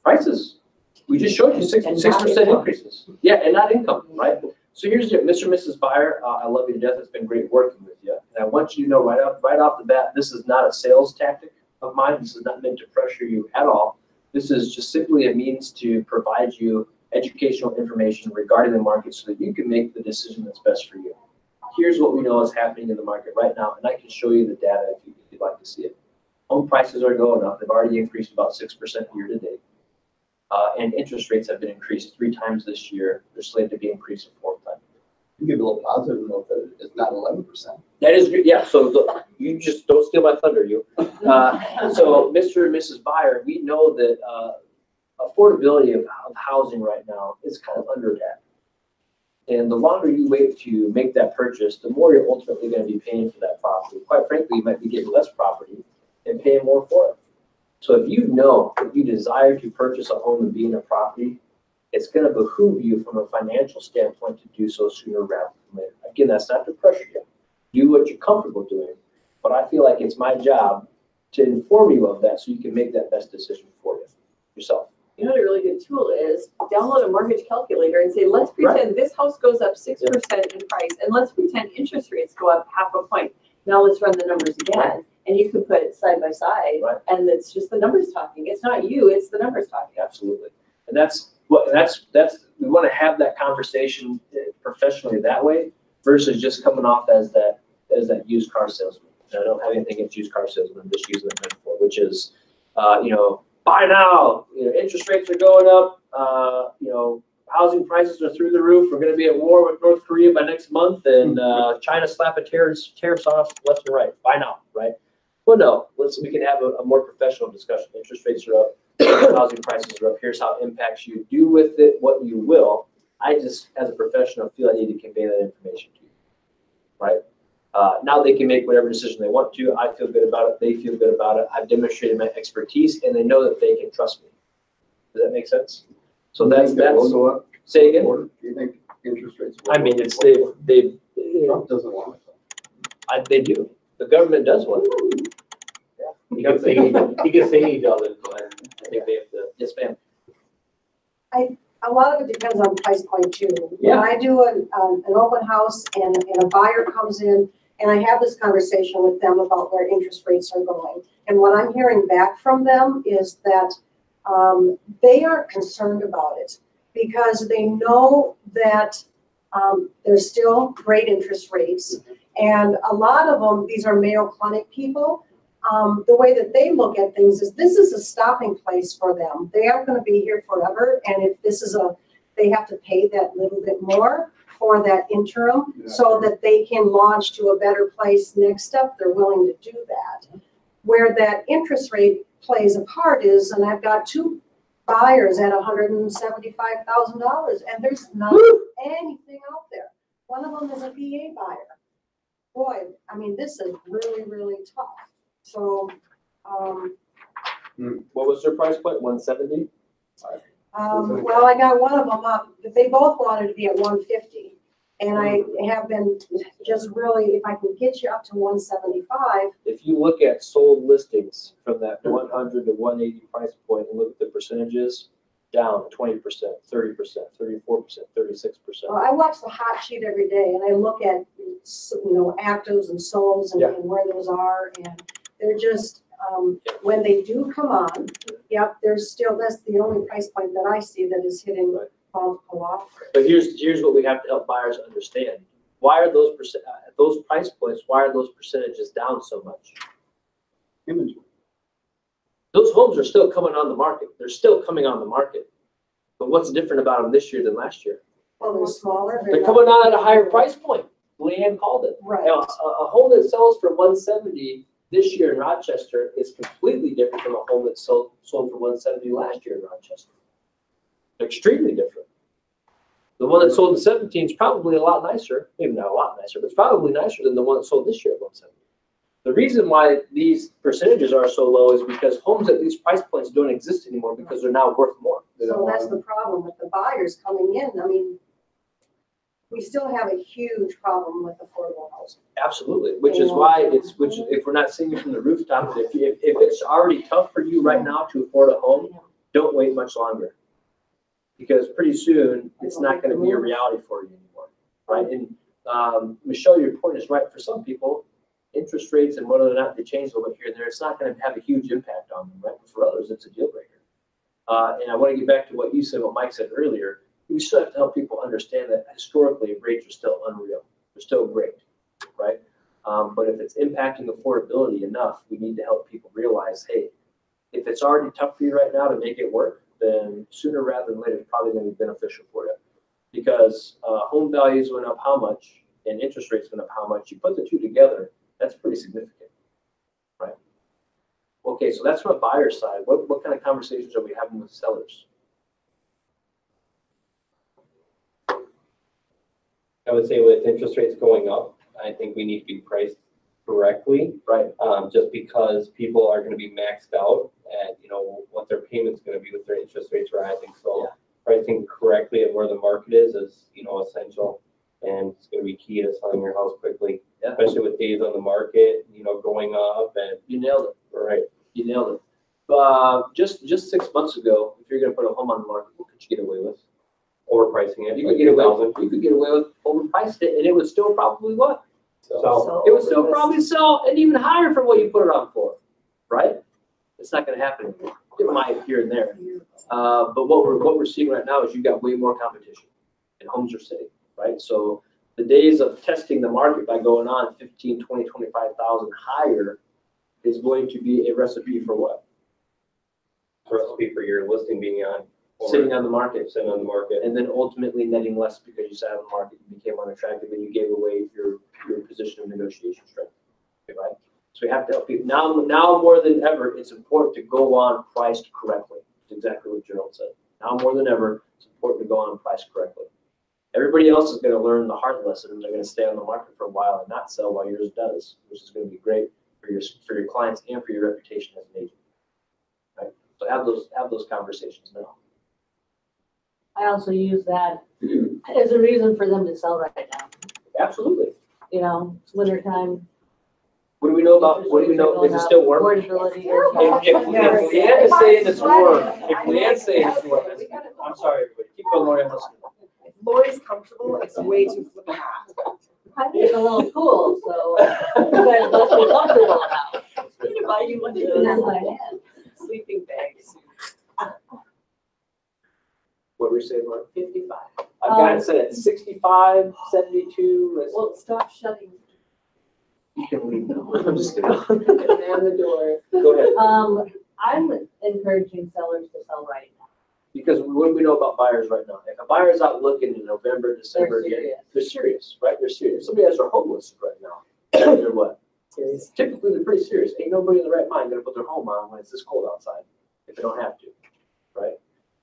[SPEAKER 1] Prices. We just showed you 6% increases. Yeah, and not income, right? So here's your Mr. and Mrs. Buyer. I love you to death. It's been great working with you. And I want you to know right off the bat, this is not a sales tactic of mine. This is not meant to pressure you at all. This is just simply a means to provide you educational information regarding the market so that you can make the decision that's best for you. Here's what we know is happening in the market right now, and I can show you the data if you'd like to see it. Home prices are going up. They've already increased about 6% year to date. And interest rates have been increased 3 times this year. They're slated to be increased a 4th time.
[SPEAKER 6] You give a little positive note that it's not 11%.
[SPEAKER 1] That is good. Yeah, so you just don't steal my thunder, you. So Mr. and Mrs. Buyer, we know that affordability of housing right now is kind of under attack. And the longer you wait to make that purchase, the more you're ultimately going to be paying for that property. Quite frankly, you might be getting less property and paying more for it. So if you know that you desire to purchase a home and be in a property, it's going to behoove you from a financial standpoint to do so sooner rather than later. Again, that's not to pressure you. Do what you're comfortable doing. But I feel like it's my job to inform you of that so you can make that best decision for you, yourself.
[SPEAKER 3] You know what a really good tool is? Download a mortgage calculator and say, let's pretend this house goes up 6% in price, and let's pretend interest rates go up 0.5 point. Now let's run the numbers again. And you can put it side by side, and it's just the numbers talking. It's not you, it's the numbers talking.
[SPEAKER 1] Absolutely. And that's we want to have that conversation professionally that way versus just coming off as that used car salesman. And I don't have anything against used car salesmen. I'm just using that metaphor, which is, buy now. Interest rates are going up. Housing prices are through the roof. We're going to be at war with North Korea by next month, and China slapping tariffs off left and right. Buy now, right? Well, no. We can have a more professional discussion. Interest rates are up. Housing prices are up. Here's how it impacts you. Do with it what you will. I just, as a professional, feel I need to convey that information to you. right? Now they can make whatever decision they want to. I feel good about it. They feel good about it. I've demonstrated my expertise and they know that they can trust me. Does that make sense? So
[SPEAKER 6] Do you
[SPEAKER 1] that's,
[SPEAKER 6] think that will
[SPEAKER 1] that's,
[SPEAKER 6] go up?
[SPEAKER 1] say again?
[SPEAKER 6] Or do you think interest rates will?
[SPEAKER 1] I mean,
[SPEAKER 6] go
[SPEAKER 1] it's,
[SPEAKER 6] up?
[SPEAKER 1] they
[SPEAKER 6] Trump doesn't want it.
[SPEAKER 1] they do. The government does want it.
[SPEAKER 5] He could say, he doesn't, but I think they have to.
[SPEAKER 1] Yes, ma'am.
[SPEAKER 9] A lot of it depends on price point too.
[SPEAKER 1] Yeah.
[SPEAKER 9] When I do an open house and a buyer comes in, and I have this conversation with them about where interest rates are going. And what I'm hearing back from them is that they aren't concerned about it because they know that there's still great interest rates. And a lot of them, these are Mayo Clinic people. The way that they look at things is this is a stopping place for them. They aren't going to be here forever. And if this is they have to pay that little bit more for that interim so that they can launch to a better place next step, they're willing to do that. Where that interest rate plays a part is, and I've got two buyers at $175,000 and there's not anything out there. One of them is a VA buyer. Boy, I mean, this is really, really tough. So,
[SPEAKER 1] What was their price point? 170?
[SPEAKER 9] well, I got one of them up, but they both wanted to be at 150. And I have been just really, if I can get you up to 175,
[SPEAKER 1] If you look at sold listings from that 100 to 180 price point and look at the percentages, down 20%, 30%, 34%, 36%.
[SPEAKER 9] well, I watch the hot sheet every day and I look at, actives and solds and
[SPEAKER 1] Yeah.
[SPEAKER 9] and where those are. And they're just, when they do come on, yep, there's still, that's the only price point that I see that is hitting multiple offers.
[SPEAKER 1] But here's what we have to help buyers understand. Why are those those price points, why are those percentages down so much?
[SPEAKER 6] Inventory.
[SPEAKER 1] Those homes are still coming on the market. They're still coming on the market. But what's different about them this year than last year?
[SPEAKER 9] Well, they're smaller.
[SPEAKER 1] They're coming on at a higher price point. Leanne called it.
[SPEAKER 9] Right.
[SPEAKER 1] Now, a home that sells for 170 this year in Rochester is completely different from a home that sold for 170 last year in Rochester. They're extremely different. The one that sold in 17 is probably a lot nicer, maybe not a lot nicer, but it's probably nicer than the one that sold this year at 170. The reason why these percentages are so low is because homes at these price points don't exist anymore because they're now worth more.
[SPEAKER 9] So that's the problem with the buyers coming in. I mean, we still have a huge problem with affordable housing.
[SPEAKER 1] Absolutely, which is why if we're not singing from the rooftops, if it's already tough for you right now to afford a home, don't wait much longer. Because pretty soon, it's not gonna be a reality for you anymore, right? And Michelle, your point is right. For some people, interest rates and whether or not they change a little bit here and there, it's not gonna have a huge impact on them, right? But for others, it's a deal breaker. And I wanna get back to what you said, what Mike said earlier. We still have to help people understand that historically, rates are still unreal. They're still great, right? But if it's impacting affordability enough, we need to help people realize, hey, if it's already tough for you right now to make it work, then sooner rather than later, it's probably going to be beneficial for you. Because home values went up how much and interest rates went up how much. You put the two together, that's pretty significant, right? Okay, so that's from a buyer's side. What kind of conversations are we having with sellers?
[SPEAKER 5] I would say with interest rates going up, I think we need to be priced correctly.
[SPEAKER 1] Right.
[SPEAKER 5] Just because people are gonna be maxed out at, what their payment's gonna be with their interest rates rising. So pricing correctly at where the market is, essential. And it's gonna be key to selling your house quickly,
[SPEAKER 1] Yeah.
[SPEAKER 5] especially with days on the market, going up and.
[SPEAKER 1] You nailed it.
[SPEAKER 5] Right.
[SPEAKER 1] You nailed it. Just 6 months ago, if you're going to put a home on the market, what could you get away with?
[SPEAKER 5] Overpricing it.
[SPEAKER 1] You
[SPEAKER 5] like
[SPEAKER 1] could get away.
[SPEAKER 5] 2,000.
[SPEAKER 1] You could get away with overpriced it, and it would still probably what?
[SPEAKER 5] So,
[SPEAKER 1] It would still probably sell and even higher for what you put it on for, right? It's not going to happen. It might here and there, but what we're seeing right now is you got way more competition, and homes are sitting, right? So the days of testing the market by going on 15, 20, 25,000 higher is going to be a recipe for what?
[SPEAKER 5] recipe for your listing being on.
[SPEAKER 1] Sitting on the market.
[SPEAKER 5] Sitting on the market.
[SPEAKER 1] And then ultimately netting less because you sat on the market, you became unattractive, and you gave away your position of negotiation strength, right? So we have to help people. Now more than ever, it's important to go on priced correctly. It's exactly what Gerald said. Now more than ever, it's important to go on priced correctly. Everybody else is gonna learn the hard lesson, and they're gonna stay on the market for a while and not sell while yours does, which is gonna be great for your clients and for your reputation as an agent. Right? So have those conversations now.
[SPEAKER 7] I also use that as a reason for them to sell right now.
[SPEAKER 1] Absolutely.
[SPEAKER 7] You know, it's winter time.
[SPEAKER 1] What do we know about, what do we know, is it still warm?
[SPEAKER 7] Affordability.
[SPEAKER 1] If Leanne is saying it's warm, if Leanne's saying it's warm, I'm sorry, everybody, keep going, Lori, I'm listening.
[SPEAKER 2] If Lori's comfortable, it's way too flippin' hot.
[SPEAKER 7] It's a little cool, so you guys must be comfortable now.
[SPEAKER 3] I'm gonna buy you one of
[SPEAKER 7] That's
[SPEAKER 3] those
[SPEAKER 7] what I had.
[SPEAKER 3] sleeping bags.
[SPEAKER 1] What were you saying, Lori?
[SPEAKER 3] 55.
[SPEAKER 1] I've got it set at 65, 72.
[SPEAKER 3] Well, stop shutting
[SPEAKER 1] You can leave now. I'm just kidding.
[SPEAKER 3] and the door.
[SPEAKER 1] Go ahead.
[SPEAKER 7] I'm encouraging sellers to sell right now.
[SPEAKER 1] Because what do we know about buyers right now? If a buyer's out looking in November, December,
[SPEAKER 7] They're serious.
[SPEAKER 1] they're serious, right? They're serious. If somebody has their home listed right now, they're what?
[SPEAKER 2] Serious.
[SPEAKER 1] Typically, they're pretty serious. Ain't nobody in the right mind gonna put their home on when it's this cold outside, if they don't have to, right?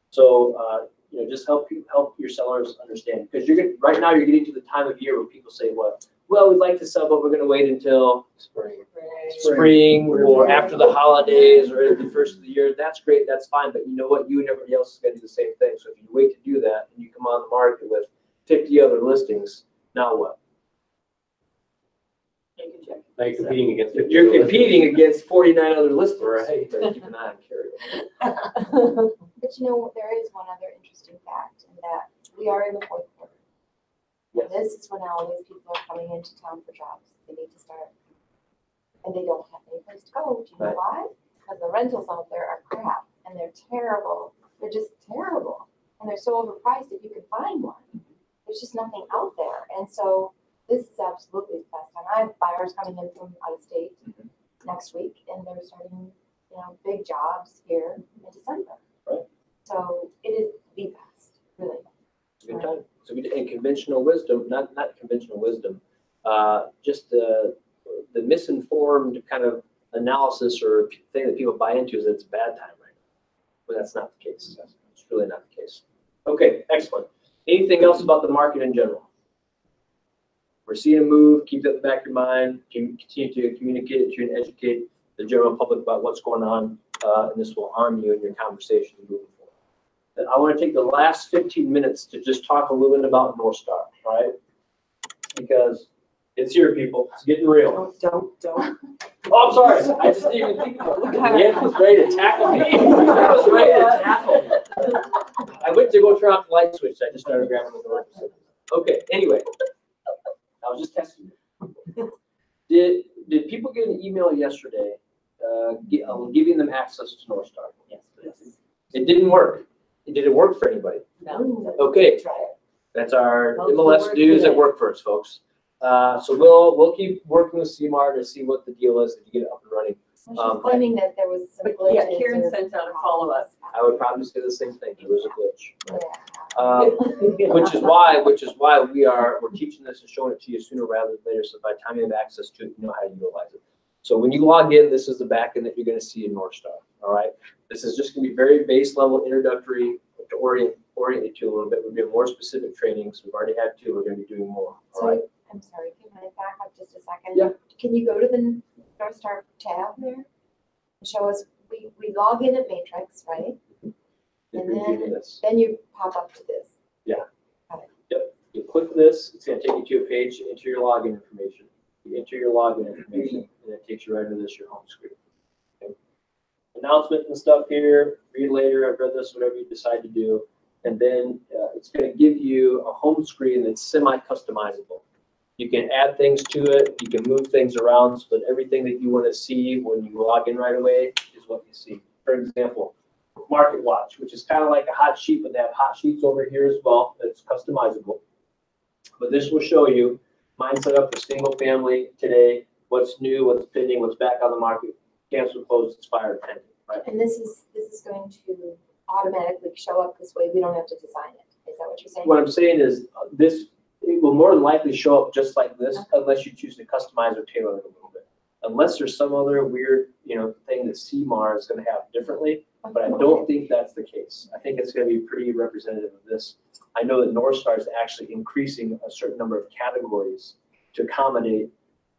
[SPEAKER 1] So, just help your sellers understand, because right now you're getting to the time of year where people say, what? Well, we'd like to sell, but we're gonna wait until spring or after the holidays or at the first of the year. That's great, that's fine, but you know what? You and everybody else is gonna do the same thing. So if you wait to do that and you come on the market with 50 other listings, now what?
[SPEAKER 3] You can check.
[SPEAKER 5] Now you're competing against.
[SPEAKER 1] You're competing against 49 other listings.
[SPEAKER 5] Right.
[SPEAKER 1] Better keep an eye on Carrie.
[SPEAKER 4] But you know, there is one other interesting fact, in that we are in the fourth quarter. And this is when all these people are coming into town for jobs. They need to start. And they don't have any place to go. Do you know
[SPEAKER 1] Right.
[SPEAKER 4] why? Because the rentals out there are crap and they're terrible. They're just terrible. And they're so overpriced if you could find one. There's just nothing out there. And so this is absolutely the best time. I have buyers coming in from out of state next week, and they're starting, big jobs here in December.
[SPEAKER 1] Right.
[SPEAKER 4] So it is the best, really.
[SPEAKER 1] It's a good time. So in conventional wisdom, not conventional wisdom, just the misinformed kind of analysis or thing that people buy into is that it's a bad time right now. But that's not the case. It's really not the case. Okay, excellent. Anything else about the market in general? We're seeing a move. Keep that in the back of your mind. Continue to communicate to and educate the general public about what's going on, and this will arm you in your conversation moving forward. And I want to take the last 15 minutes to just talk a little bit about North Star, all right? Because it's here, people. It's getting real.
[SPEAKER 2] Don't.
[SPEAKER 1] Oh, I'm sorry. I just didn't even think about it. Leanne was ready to tackle me. I was ready to tackle me. I went to go turn off the light switch. I just started grabbing the door. Okay, anyway. I was just testing you. Did people get an email yesterday giving them access to North Star?
[SPEAKER 2] Yes.
[SPEAKER 1] It didn't work. Did it work for anybody?
[SPEAKER 7] No.
[SPEAKER 1] Okay,
[SPEAKER 2] Try it.
[SPEAKER 1] that's our
[SPEAKER 7] How's the
[SPEAKER 1] MLS
[SPEAKER 7] work
[SPEAKER 1] news at
[SPEAKER 7] today?
[SPEAKER 1] work first, folks. So we'll keep working with CMAR to see what the deal is if you get it up and running.
[SPEAKER 4] She's claiming that there was some
[SPEAKER 3] But
[SPEAKER 4] glitches.
[SPEAKER 3] yeah, Karen
[SPEAKER 4] or-
[SPEAKER 3] sent out a follow-up.
[SPEAKER 1] I would probably say the same thing. There was a glitch.
[SPEAKER 4] Yeah.
[SPEAKER 1] Which is why we're teaching this and showing it to you sooner rather than later. So by the time you have access to it, you know how to utilize it. So when you log in, this is the backend that you're going to see in North Star. All right. This is just going to be very base level introductory to orient you to a little bit. We're doing more specific trainings. We've already had 2. We're going to be doing more. All right.
[SPEAKER 4] So, I'm sorry, can I back up just a second?
[SPEAKER 1] Yeah.
[SPEAKER 4] Can you go to the North Star tab there? And show us, we log in at Matrix, right?
[SPEAKER 1] If
[SPEAKER 4] And
[SPEAKER 1] you're
[SPEAKER 4] then-
[SPEAKER 1] doing this.
[SPEAKER 4] Then you pop up to this.
[SPEAKER 1] You click this, it's going to take you to a page, enter your login information. You enter your login information, and it takes you right to this, your home screen. Okay. Announcement and stuff here, read later, I've read this, whatever you decide to do. And then it's going to give you a home screen that's semi-customizable. You can add things to it, you can move things around so that everything that you want to see when you log in right away is what you see. For example, Market Watch, which is kind of like a hot sheet, but they have hot sheets over here as well that's customizable. But this will show you mine set up for single family today, what's new, what's pending, what's back on the market, canceled, closed, expired, pending, right?
[SPEAKER 4] And this is going to automatically show up this way. We don't have to design it. Is that what you're saying?
[SPEAKER 1] What I'm saying is it will more than likely show up just like this unless you choose to customize or tailor it a little bit. Unless there's some other weird, thing that CMAR is going to have differently, but I don't think that's the case. I think it's going to be pretty representative of this. I know that North Star is actually increasing a certain number of categories to accommodate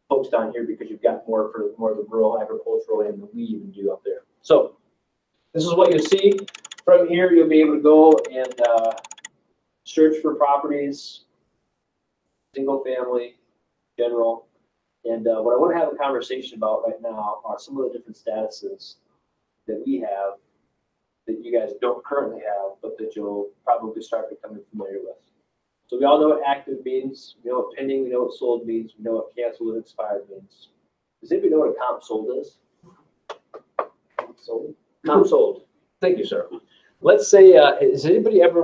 [SPEAKER 1] folks down here because you've got more for more of the rural agricultural and the we even do up there. So this is what you'll see. From here, you'll be able to go and search for properties, single family, general. And what I want to have a conversation about right now are some of the different statuses that we have that you guys don't currently have, but that you'll probably start becoming familiar with. So we all know what active means, we know what pending, we know what sold means, we know what canceled and expired means. Does anybody know what a comp sold is? Sold? Comp sold. Thank you, sir. Let's say, has anybody ever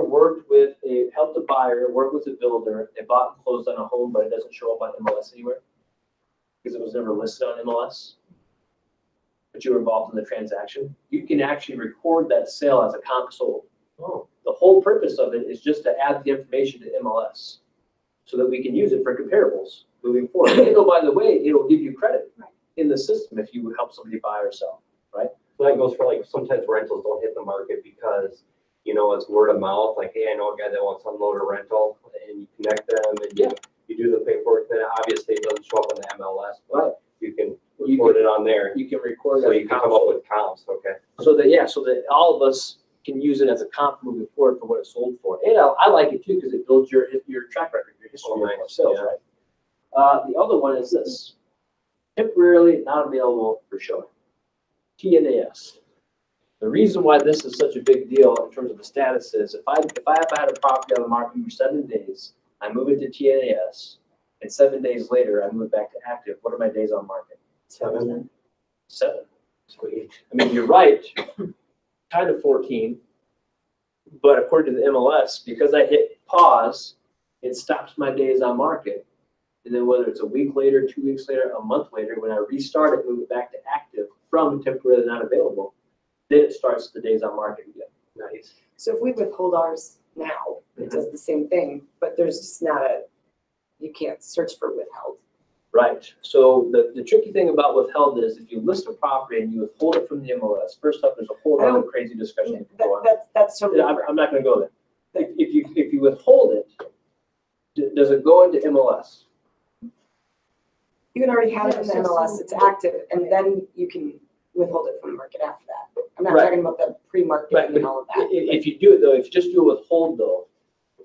[SPEAKER 1] helped a buyer, worked with a builder, they bought and closed on a home, but it doesn't show up on MLS anywhere? Because it was never listed on MLS? But you were involved in the transaction? You can actually record that sale as a comp sold. Oh. The whole purpose of it is just to add the information to MLS so that we can use it for comparables moving forward. And oh, by the way, it'll give you credit in the system if you help somebody buy or sell, right?
[SPEAKER 5] So that goes for like, sometimes rentals don't hit the market because, it's word of mouth, like, hey, I know a guy that wants to unload a rental, and you connect them and you do the paperwork, then obviously it doesn't show up on the MLS, but you can record it on there.
[SPEAKER 1] You can record it.
[SPEAKER 5] So you can come up with comps, okay.
[SPEAKER 1] So that all of us can use it as a comp moving forward for what it's sold for. And I like it too because it builds your track record, your history of sales, right? The other one is this: temporarily not available for showing. TNAS. The reason why this is such a big deal in terms of the status is if I have had a property on the market for 7 days, I move it to TNAS, and 7 days later I move it back to active. What are my days on market? 7. Sweet. I mean, you're right. Kind of 14, but according to the MLS, because I hit pause, it stops my days on market. And then whether it's a week later, 2 weeks later, a month later, when I restart it, move it back to active from temporarily not available, then it starts the days on market again. Nice.
[SPEAKER 2] So if we withhold ours now, it does the same thing, but there's just you can't search for withheld.
[SPEAKER 1] Right. So the tricky thing about withheld is if you list a property and you withhold it from the MLS, first up, there's a whole lot of crazy discussion you can go on.
[SPEAKER 2] That's totally different.
[SPEAKER 1] I'm not going to go there. If you withhold it, does it go into MLS?
[SPEAKER 2] You can already have it in the MLS, it's active, and then you can withhold it from the market after that. I'm not talking about the pre-marketing and all of that.
[SPEAKER 1] If you do it though, if you just do a withhold though,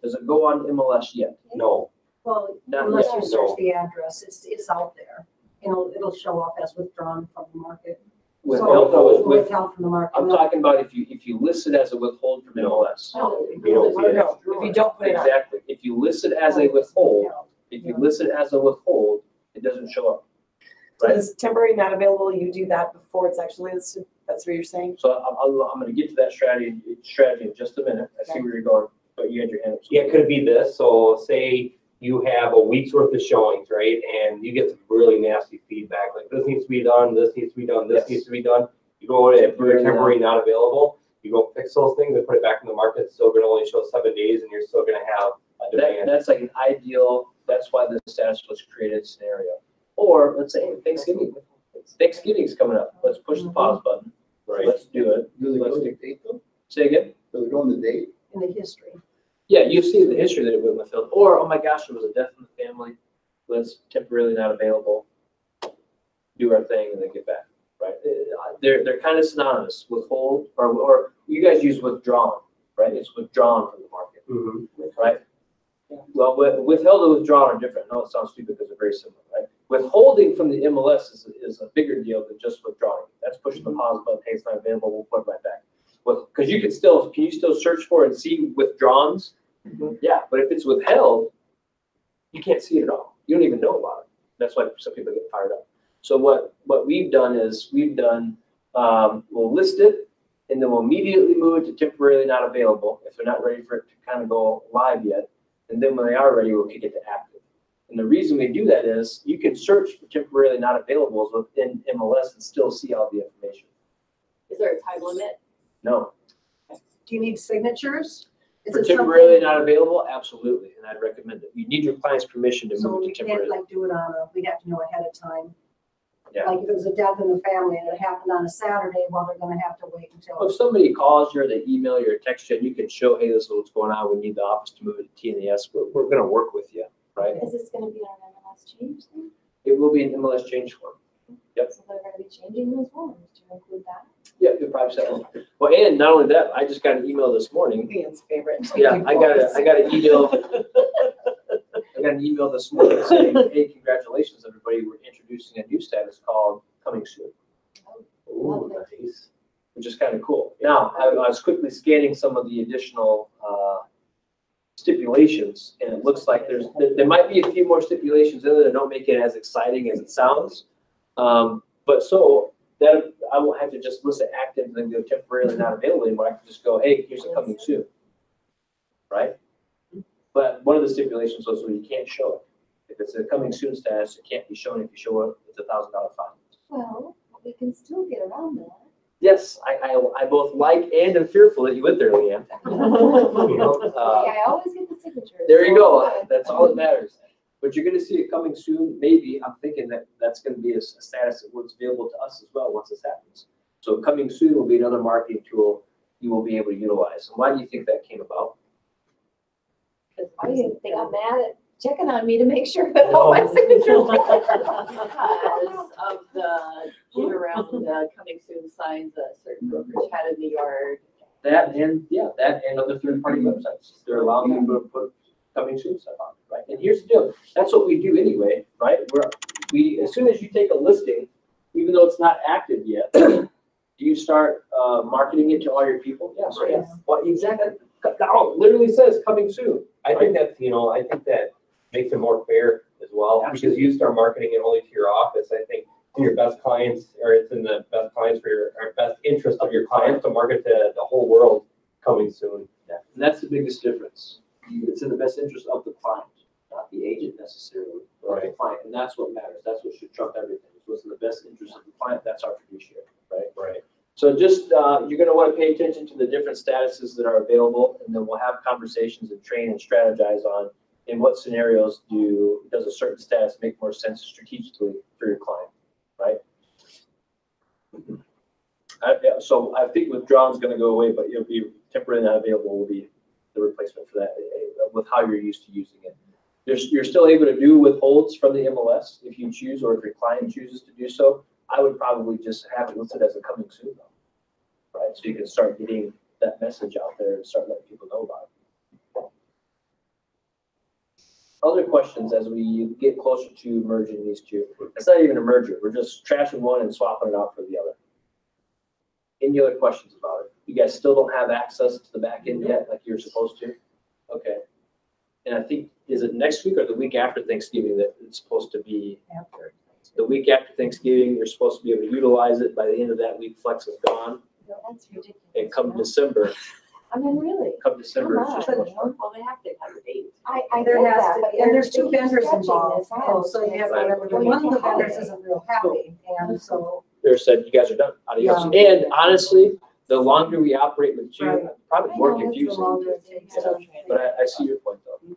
[SPEAKER 1] does it go on MLS yet? No.
[SPEAKER 9] Well,
[SPEAKER 1] Not
[SPEAKER 9] unless
[SPEAKER 1] yet.
[SPEAKER 9] you search the address, it's out there. It'll show up as withdrawn from the market.
[SPEAKER 1] Withheld,
[SPEAKER 9] Withheld from the market.
[SPEAKER 1] I'm talking about if you list it as a withhold from MLS.
[SPEAKER 2] No,
[SPEAKER 1] You don't see it.
[SPEAKER 2] no, if you don't put it on.
[SPEAKER 1] Exactly. If you list it as a withhold, it doesn't show up. Right?
[SPEAKER 2] Is temporary not available, you do that before it's actually listed? That's what you're saying?
[SPEAKER 1] So I'm going to get to that strategy in just a minute. I see where you're going, but you had your hand up.
[SPEAKER 5] Yeah, it could be this. So say you have a week's worth of showings, right? And you get some really nasty feedback, like this needs to be done, this needs to be done, this needs to be done. You go in, if you're temporary not available, you go fix those things and put it back in the market. It's still going to only show 7 days, and you're still going to have a demand.
[SPEAKER 1] That's like an ideal, that's why the status was created scenario. Or let's say Thanksgiving. Thanksgiving's coming up. Let's push the pause button.
[SPEAKER 5] Right.
[SPEAKER 1] Let's do it.
[SPEAKER 6] Does it go in the date though?
[SPEAKER 1] Say again?
[SPEAKER 6] Does it go in the date?
[SPEAKER 9] In the history.
[SPEAKER 1] Yeah, you see the history that it went with. Or, oh my gosh, there was a death in the family. Let's temporarily not available. Do our thing and then get back. Right? They're kind of synonymous. Withhold, or you guys use withdrawn, right? It's withdrawn from the market, right? Well, withheld and withdrawn are different. No, it sounds stupid because they're very similar, right? Withholding from the MLS is a bigger deal than just withdrawing. That's pushing the pause button. Hey, it's not available. We'll put it right back. Because can you still search for and see withdrawns? Yeah, but if it's withheld, you can't see it at all. You don't even know about it. That's why some people get fired up. So what we've done is we'll list it, and then we'll immediately move it to temporarily not available if they're not ready for it to kind of go live yet. And then when they are ready, we'll kick it to active. And the reason we do that is you can search for temporarily not availables within MLS and still see all the information.
[SPEAKER 3] Is there a time limit?
[SPEAKER 1] No.
[SPEAKER 9] Do you need signatures? Is
[SPEAKER 1] For
[SPEAKER 9] it something-
[SPEAKER 1] temporarily not available, absolutely, and I'd recommend it. You need your client's permission to
[SPEAKER 9] So
[SPEAKER 1] move
[SPEAKER 9] we
[SPEAKER 1] to
[SPEAKER 9] can't
[SPEAKER 1] temporarily.
[SPEAKER 9] like do it we have to know ahead of time.
[SPEAKER 1] Yeah.
[SPEAKER 9] Like if it was a death in the family and it happened on a Saturday, well, they're gonna have to wait until.
[SPEAKER 1] If somebody calls you or they email you or text you and you can show, hey, this is what's going on, we need the office to move it to TNS, we're gonna work with you, right?
[SPEAKER 4] Is this gonna be on MLS change thing?
[SPEAKER 1] It will be an MLS change form. Yep.
[SPEAKER 4] So they're gonna be changing those forms to include that?
[SPEAKER 1] Yeah, you'll probably say, well, and not only that, I just got an email this morning.
[SPEAKER 2] Ian's favorite.
[SPEAKER 1] Yeah, I got an email. I got an email this morning saying, hey, congratulations, everybody, we're introducing a new status called Coming Soon.
[SPEAKER 5] Ooh, nice.
[SPEAKER 1] Which is kind of cool. Now, I was quickly scanning some of the additional stipulations, and it looks like there might be a few more stipulations in there that don't make it as exciting as it sounds. But so that I won't have to just list it active and then go temporarily not available anymore. I can just go, hey, here's a Coming Soon, right? But one of the stipulations was you can't show it. If it's a Coming Soon status, it can't be shown. If you show it, it's $1,000 fine.
[SPEAKER 4] Well, we can still get around that.
[SPEAKER 1] Yes, I both like and am fearful that you went there, Leanne. You know,
[SPEAKER 4] I always get the signatures.
[SPEAKER 1] there you
[SPEAKER 4] so
[SPEAKER 1] go.
[SPEAKER 4] I'm good.
[SPEAKER 1] That's all that matters. But you're gonna see it coming soon. Maybe, I'm thinking that that's gonna be a status that was available to us as well once this happens. So coming soon will be another marketing tool you will be able to utilize. And why do you think that came about?
[SPEAKER 4] I didn't think I'm mad at checking on me to make sure that all my signatures.
[SPEAKER 3] Because of the get around the coming soon signs that certain brokers had in the yard.
[SPEAKER 1] That and other third-party websites. They're allowing you to put coming soon stuff on, right? And here's the deal. That's what we do anyway, right? We as soon as you take a listing, even though it's not active yet, do you start marketing it to all your people? Yes.
[SPEAKER 3] Yes.
[SPEAKER 1] Well, exactly. Oh, it literally says coming soon.
[SPEAKER 5] I think that's, I think that makes it more fair as well, because you start marketing it only to your office. I think to your best clients, or it's in the best clients for or best interest of your clients to market to the whole world coming soon.
[SPEAKER 1] Yeah. And that's the biggest difference. It's in the best interest of the client, not the agent necessarily, but the client. And that's what matters. That's what should trump everything. It's what's in the best interest of the client. That's our fiduciary, right?
[SPEAKER 5] Right.
[SPEAKER 1] So just, you're gonna wanna pay attention to the different statuses that are available, and then we'll have conversations and train and strategize on in what scenarios does a certain status make more sense strategically for your client, right? So I think withdrawal's gonna go away, but it'll be temporarily not available will be the replacement for that with how you're used to using it. You're still able to do withholds from the MLS if you choose, or if your client chooses to do so. I would probably just have it listed as a coming soon though, right? So you can start getting that message out there and start letting people know about it. Other questions as we get closer to merging these two? It's not even a merger. We're just trashing one and swapping it out for the other. Any other questions about it? You guys still don't have access to the back end yet like you're supposed to? Okay. And I think, is it next week or the week after Thanksgiving that it's supposed to be?
[SPEAKER 2] After.
[SPEAKER 1] The week after Thanksgiving, you're supposed to be able to utilize it. By the end of that week, Flex is gone.
[SPEAKER 4] No, that's ridiculous.
[SPEAKER 1] And come December,
[SPEAKER 4] I mean, really?
[SPEAKER 1] come December, it's just
[SPEAKER 4] Come on.
[SPEAKER 1] much more.
[SPEAKER 3] Well, they have to have a date.
[SPEAKER 4] I
[SPEAKER 9] There
[SPEAKER 4] get
[SPEAKER 9] has
[SPEAKER 4] that,
[SPEAKER 9] to
[SPEAKER 4] but
[SPEAKER 9] be, and there's
[SPEAKER 4] they're
[SPEAKER 9] two vendors
[SPEAKER 4] stretching
[SPEAKER 9] involved,
[SPEAKER 4] this out.
[SPEAKER 9] and so you have to
[SPEAKER 1] Right.
[SPEAKER 9] remember, that one of the vendors isn't real happy, and so.
[SPEAKER 1] They said, you guys are done. Adios.
[SPEAKER 9] Yeah.
[SPEAKER 1] And honestly, the longer we operate with two,
[SPEAKER 9] Right.
[SPEAKER 1] probably
[SPEAKER 4] I
[SPEAKER 1] more
[SPEAKER 4] know, it's the
[SPEAKER 1] confusing.
[SPEAKER 9] longer it takes.
[SPEAKER 1] Yeah. But I see your point though.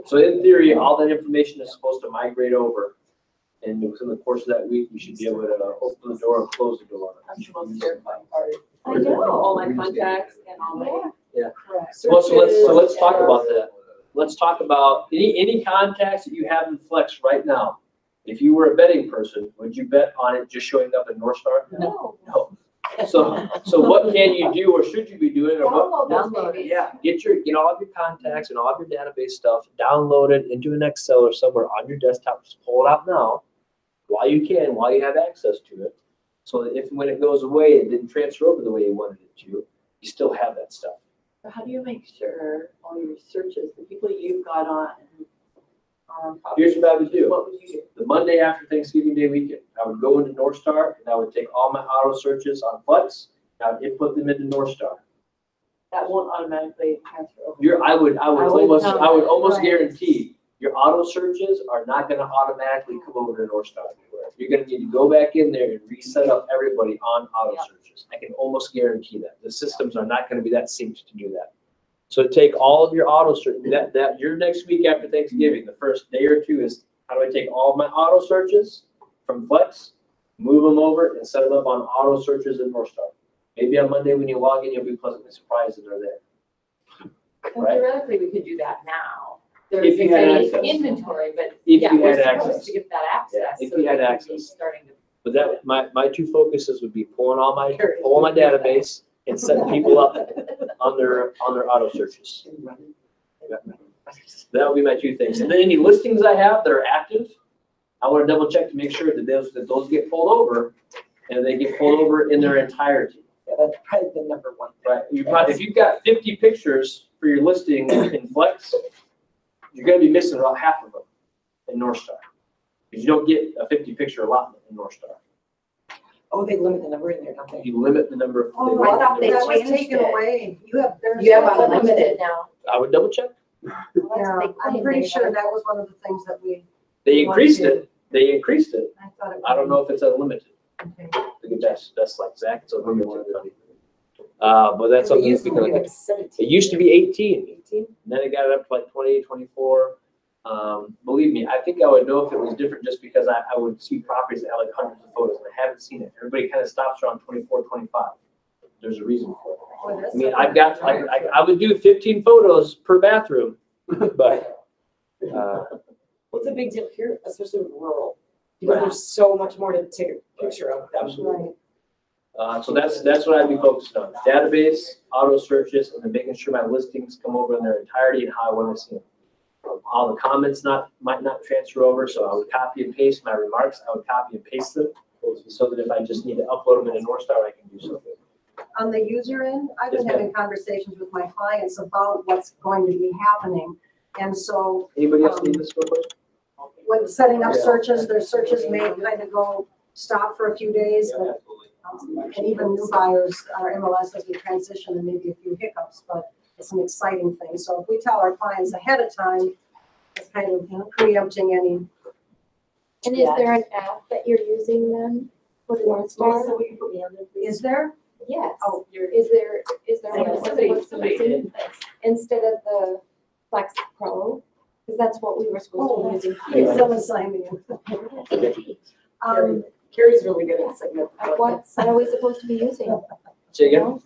[SPEAKER 1] So in theory, all that information is supposed to migrate over. And within the course of that week, we should be able to open the door and close the door.
[SPEAKER 3] That's the most terrifying part.
[SPEAKER 4] I know.
[SPEAKER 3] All my contacts and all my.
[SPEAKER 4] Yeah.
[SPEAKER 9] Correct.
[SPEAKER 1] Well, so let's talk
[SPEAKER 3] searches.
[SPEAKER 1] about that. Let's talk about any contacts that you have in Flex right now. If you were a betting person, would you bet on it just showing up in North Star?
[SPEAKER 4] No.
[SPEAKER 1] No. So what can you do or should you be doing or what?
[SPEAKER 4] Download those babies.
[SPEAKER 1] Yeah, get all of your contacts and all of your database stuff, download it into an Excel or somewhere on your desktop. Just pull it out now while you can, while you have access to it. So that if when it goes away, it didn't transfer over the way you wanted it to, you still have that stuff.
[SPEAKER 3] So how do you make sure all your searches, the people you've got on?
[SPEAKER 1] Here's what I would do.
[SPEAKER 3] What would you do?
[SPEAKER 1] The Monday after Thanksgiving Day weekend, I would go into North Star and I would take all my auto searches on Flex, and I would input them into North Star.
[SPEAKER 3] That won't automatically transfer over.
[SPEAKER 1] I would almost
[SPEAKER 9] Right.
[SPEAKER 1] guarantee your auto searches are not gonna automatically come over to North Star anywhere. You're gonna need to go back in there and reset up everybody on auto
[SPEAKER 3] Yeah.
[SPEAKER 1] searches. I can almost guarantee that. The systems are not gonna be that synced to do that. So take all of your auto search, that your next week after Thanksgiving, the first day or two is, how do I take all of my auto searches from Flex move them over and set them up on auto searches in North Star. Maybe on Monday when you log in, you'll be pleasantly surprised that they're there.
[SPEAKER 8] Well,
[SPEAKER 1] Right.
[SPEAKER 8] theoretically, we could do that now.
[SPEAKER 1] If
[SPEAKER 8] There's
[SPEAKER 1] you had
[SPEAKER 8] a
[SPEAKER 1] access.
[SPEAKER 8] inventory, but
[SPEAKER 1] If
[SPEAKER 8] yeah,
[SPEAKER 1] you
[SPEAKER 8] we're
[SPEAKER 1] had
[SPEAKER 8] supposed
[SPEAKER 1] access.
[SPEAKER 8] to get that access.
[SPEAKER 1] Yeah, if
[SPEAKER 8] so
[SPEAKER 1] you had
[SPEAKER 8] that we could be
[SPEAKER 1] access.
[SPEAKER 8] Starting to.
[SPEAKER 1] But that, my two focuses would be pulling my database and setting people up on their auto searches. That would be my two things. And then any listings I have that are active, I want to double check to make sure that those get pulled over and they get pulled over in their entirety.
[SPEAKER 2] Yeah, that's probably the number one.
[SPEAKER 1] Right, if you've got 50 pictures for your listing in Flex, you're gonna be missing about half of them in North Star. Because you don't get a 50 picture allotment in North Star.
[SPEAKER 2] Oh, they limit the number in there, don't they?
[SPEAKER 1] You limit the number of.
[SPEAKER 9] Oh,
[SPEAKER 4] I thought they
[SPEAKER 9] that was
[SPEAKER 4] changed
[SPEAKER 9] taken
[SPEAKER 4] it.
[SPEAKER 9] away. You have, there's.
[SPEAKER 4] You have unlimited now.
[SPEAKER 1] I would double check.
[SPEAKER 4] Well, that's
[SPEAKER 9] Yeah,
[SPEAKER 4] what they
[SPEAKER 9] I'm
[SPEAKER 4] claim
[SPEAKER 9] pretty
[SPEAKER 4] they
[SPEAKER 9] sure
[SPEAKER 4] have.
[SPEAKER 9] that was one of the things that we,
[SPEAKER 1] They increased it. I
[SPEAKER 9] thought it.
[SPEAKER 1] don't know if it's unlimited.
[SPEAKER 9] Okay.
[SPEAKER 1] I think that's like Zach, it's unlimited. But that's something that we can look at.
[SPEAKER 2] 17.
[SPEAKER 1] It used to be 18,
[SPEAKER 2] 18?
[SPEAKER 1] and then it got up to like 20, 24. Believe me, I think I would know if it was different just because I would see properties that have like hundreds of photos, and I haven't seen it. Everybody kind of stops around 24, 25. There's a reason for it.
[SPEAKER 9] Boy, that's
[SPEAKER 1] I mean,
[SPEAKER 9] a-
[SPEAKER 1] I've got, I would do 15 photos per bathroom, but,
[SPEAKER 2] What's a big deal here, especially with rural? Because there's so much more to take a picture of them.
[SPEAKER 9] Right.
[SPEAKER 1] so that's what I'd be focused on. Database, auto searches, and then making sure my listings come over in their entirety and how I want to see them. All the comments might not transfer over, so I would copy and paste my remarks. I would copy and paste them so that if I just need to upload them in a North Star, I can do so.
[SPEAKER 9] On the user end, I've
[SPEAKER 1] Yes,
[SPEAKER 9] been
[SPEAKER 1] ma'am.
[SPEAKER 9] having conversations with my clients about what's going to be happening. And so
[SPEAKER 1] Anybody else need this real quick?
[SPEAKER 9] when setting up
[SPEAKER 1] Yeah.
[SPEAKER 9] searches, their searches may kind of go stop for a few days,
[SPEAKER 1] Yeah,
[SPEAKER 9] but
[SPEAKER 1] absolutely.
[SPEAKER 9] and even new buyers, our MLS as we transition and maybe a few hiccups, but it's an exciting thing. So if we tell our clients ahead of time, it's kind of preempting any.
[SPEAKER 4] And is there an app that you're using then with North Star?
[SPEAKER 9] Is there?
[SPEAKER 4] Yes.
[SPEAKER 9] Oh,
[SPEAKER 4] Is there
[SPEAKER 8] Yeah,
[SPEAKER 4] one
[SPEAKER 8] somebody
[SPEAKER 4] supposed to be
[SPEAKER 8] did.
[SPEAKER 4] using instead of the Flex Pro? Because that's what we were supposed to be using here.
[SPEAKER 9] Someone signed me in.
[SPEAKER 2] Carrie's really good at segment.
[SPEAKER 4] What are we supposed to be using?
[SPEAKER 1] Say
[SPEAKER 4] You
[SPEAKER 1] again?
[SPEAKER 4] know,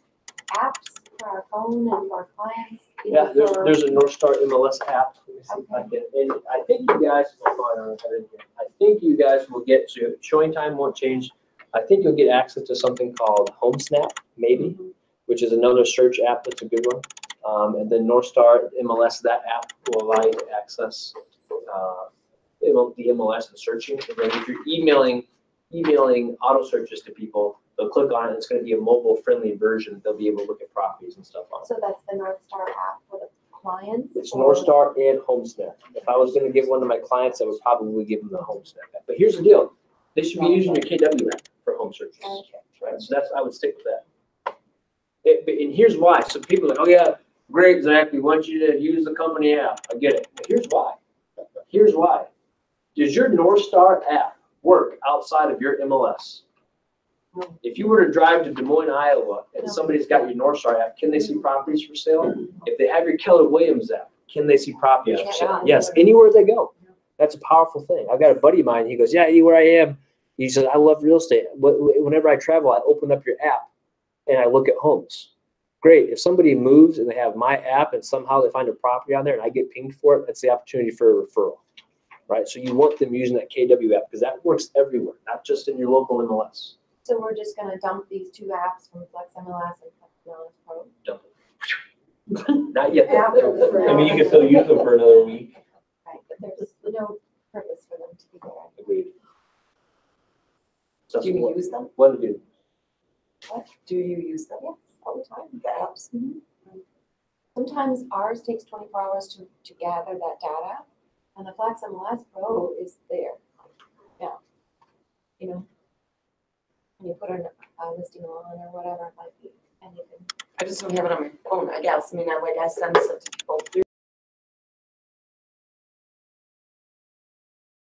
[SPEAKER 4] apps for our phone and for our clients. you
[SPEAKER 1] Yeah,
[SPEAKER 4] know, for-
[SPEAKER 1] there's a North Star MLS app. Let me see if I can- And I think you guys, I think you guys will get, so your showing time won't change. I think you'll get access to something called HomeSnap, maybe, which is another search app that's a good one. And then North Star MLS, that app will allow you to access the MLS and searching. And then if you're emailing auto searches to people, they'll click on it. It's going to be a mobile-friendly version. They'll be able to look at properties and stuff on it.
[SPEAKER 4] So that's the North Star app for the clients?
[SPEAKER 1] It's
[SPEAKER 4] or-
[SPEAKER 1] North Star and HomeSnap. If I was gonna give one to my clients, I would probably give them the HomeSnap app. But here's the deal, they should be using your KW app for home searches, right? So I would stick with that. And here's why, so people are like, oh yeah, great, Zach, we want you to use the company app, I get it. But here's why. Here's why. Does your North Star app work outside of your MLS? If you were to drive to Des Moines, Iowa, and somebody's got your North Star app, can they see properties for sale? If they have your Keller Williams app, can they see properties for sale? Yes, anywhere they go. That's a powerful thing. I've got a buddy of mine, he goes, yeah, anywhere I am. He says, I love real estate. Whenever I travel, I open up your app and I look at homes. Great. If somebody moves and they have my app and somehow they find a property on there and I get pinged for it, that's the opportunity for a referral, right? So you want them using that KW app because that works everywhere, not just in your local MLS.
[SPEAKER 4] So we're just gonna dump these two apps from Flex MLS and Flex MLS Pro?
[SPEAKER 1] Dump it. Not yet.
[SPEAKER 5] I mean, you can still use them for another week.
[SPEAKER 4] Right, but there's no purpose for them to be there.
[SPEAKER 1] Agreed. So
[SPEAKER 2] Do you use them?
[SPEAKER 1] What do you do?
[SPEAKER 2] Do you use them?
[SPEAKER 4] Yes, all the time.
[SPEAKER 2] The apps?
[SPEAKER 4] Sometimes ours takes 24 hours to gather that data, and the Flex MLS Pro is there. Yeah. You know, when you put a listing on or whatever, like, and you can
[SPEAKER 2] I just don't have it on my phone, I guess. I mean, I send stuff to people through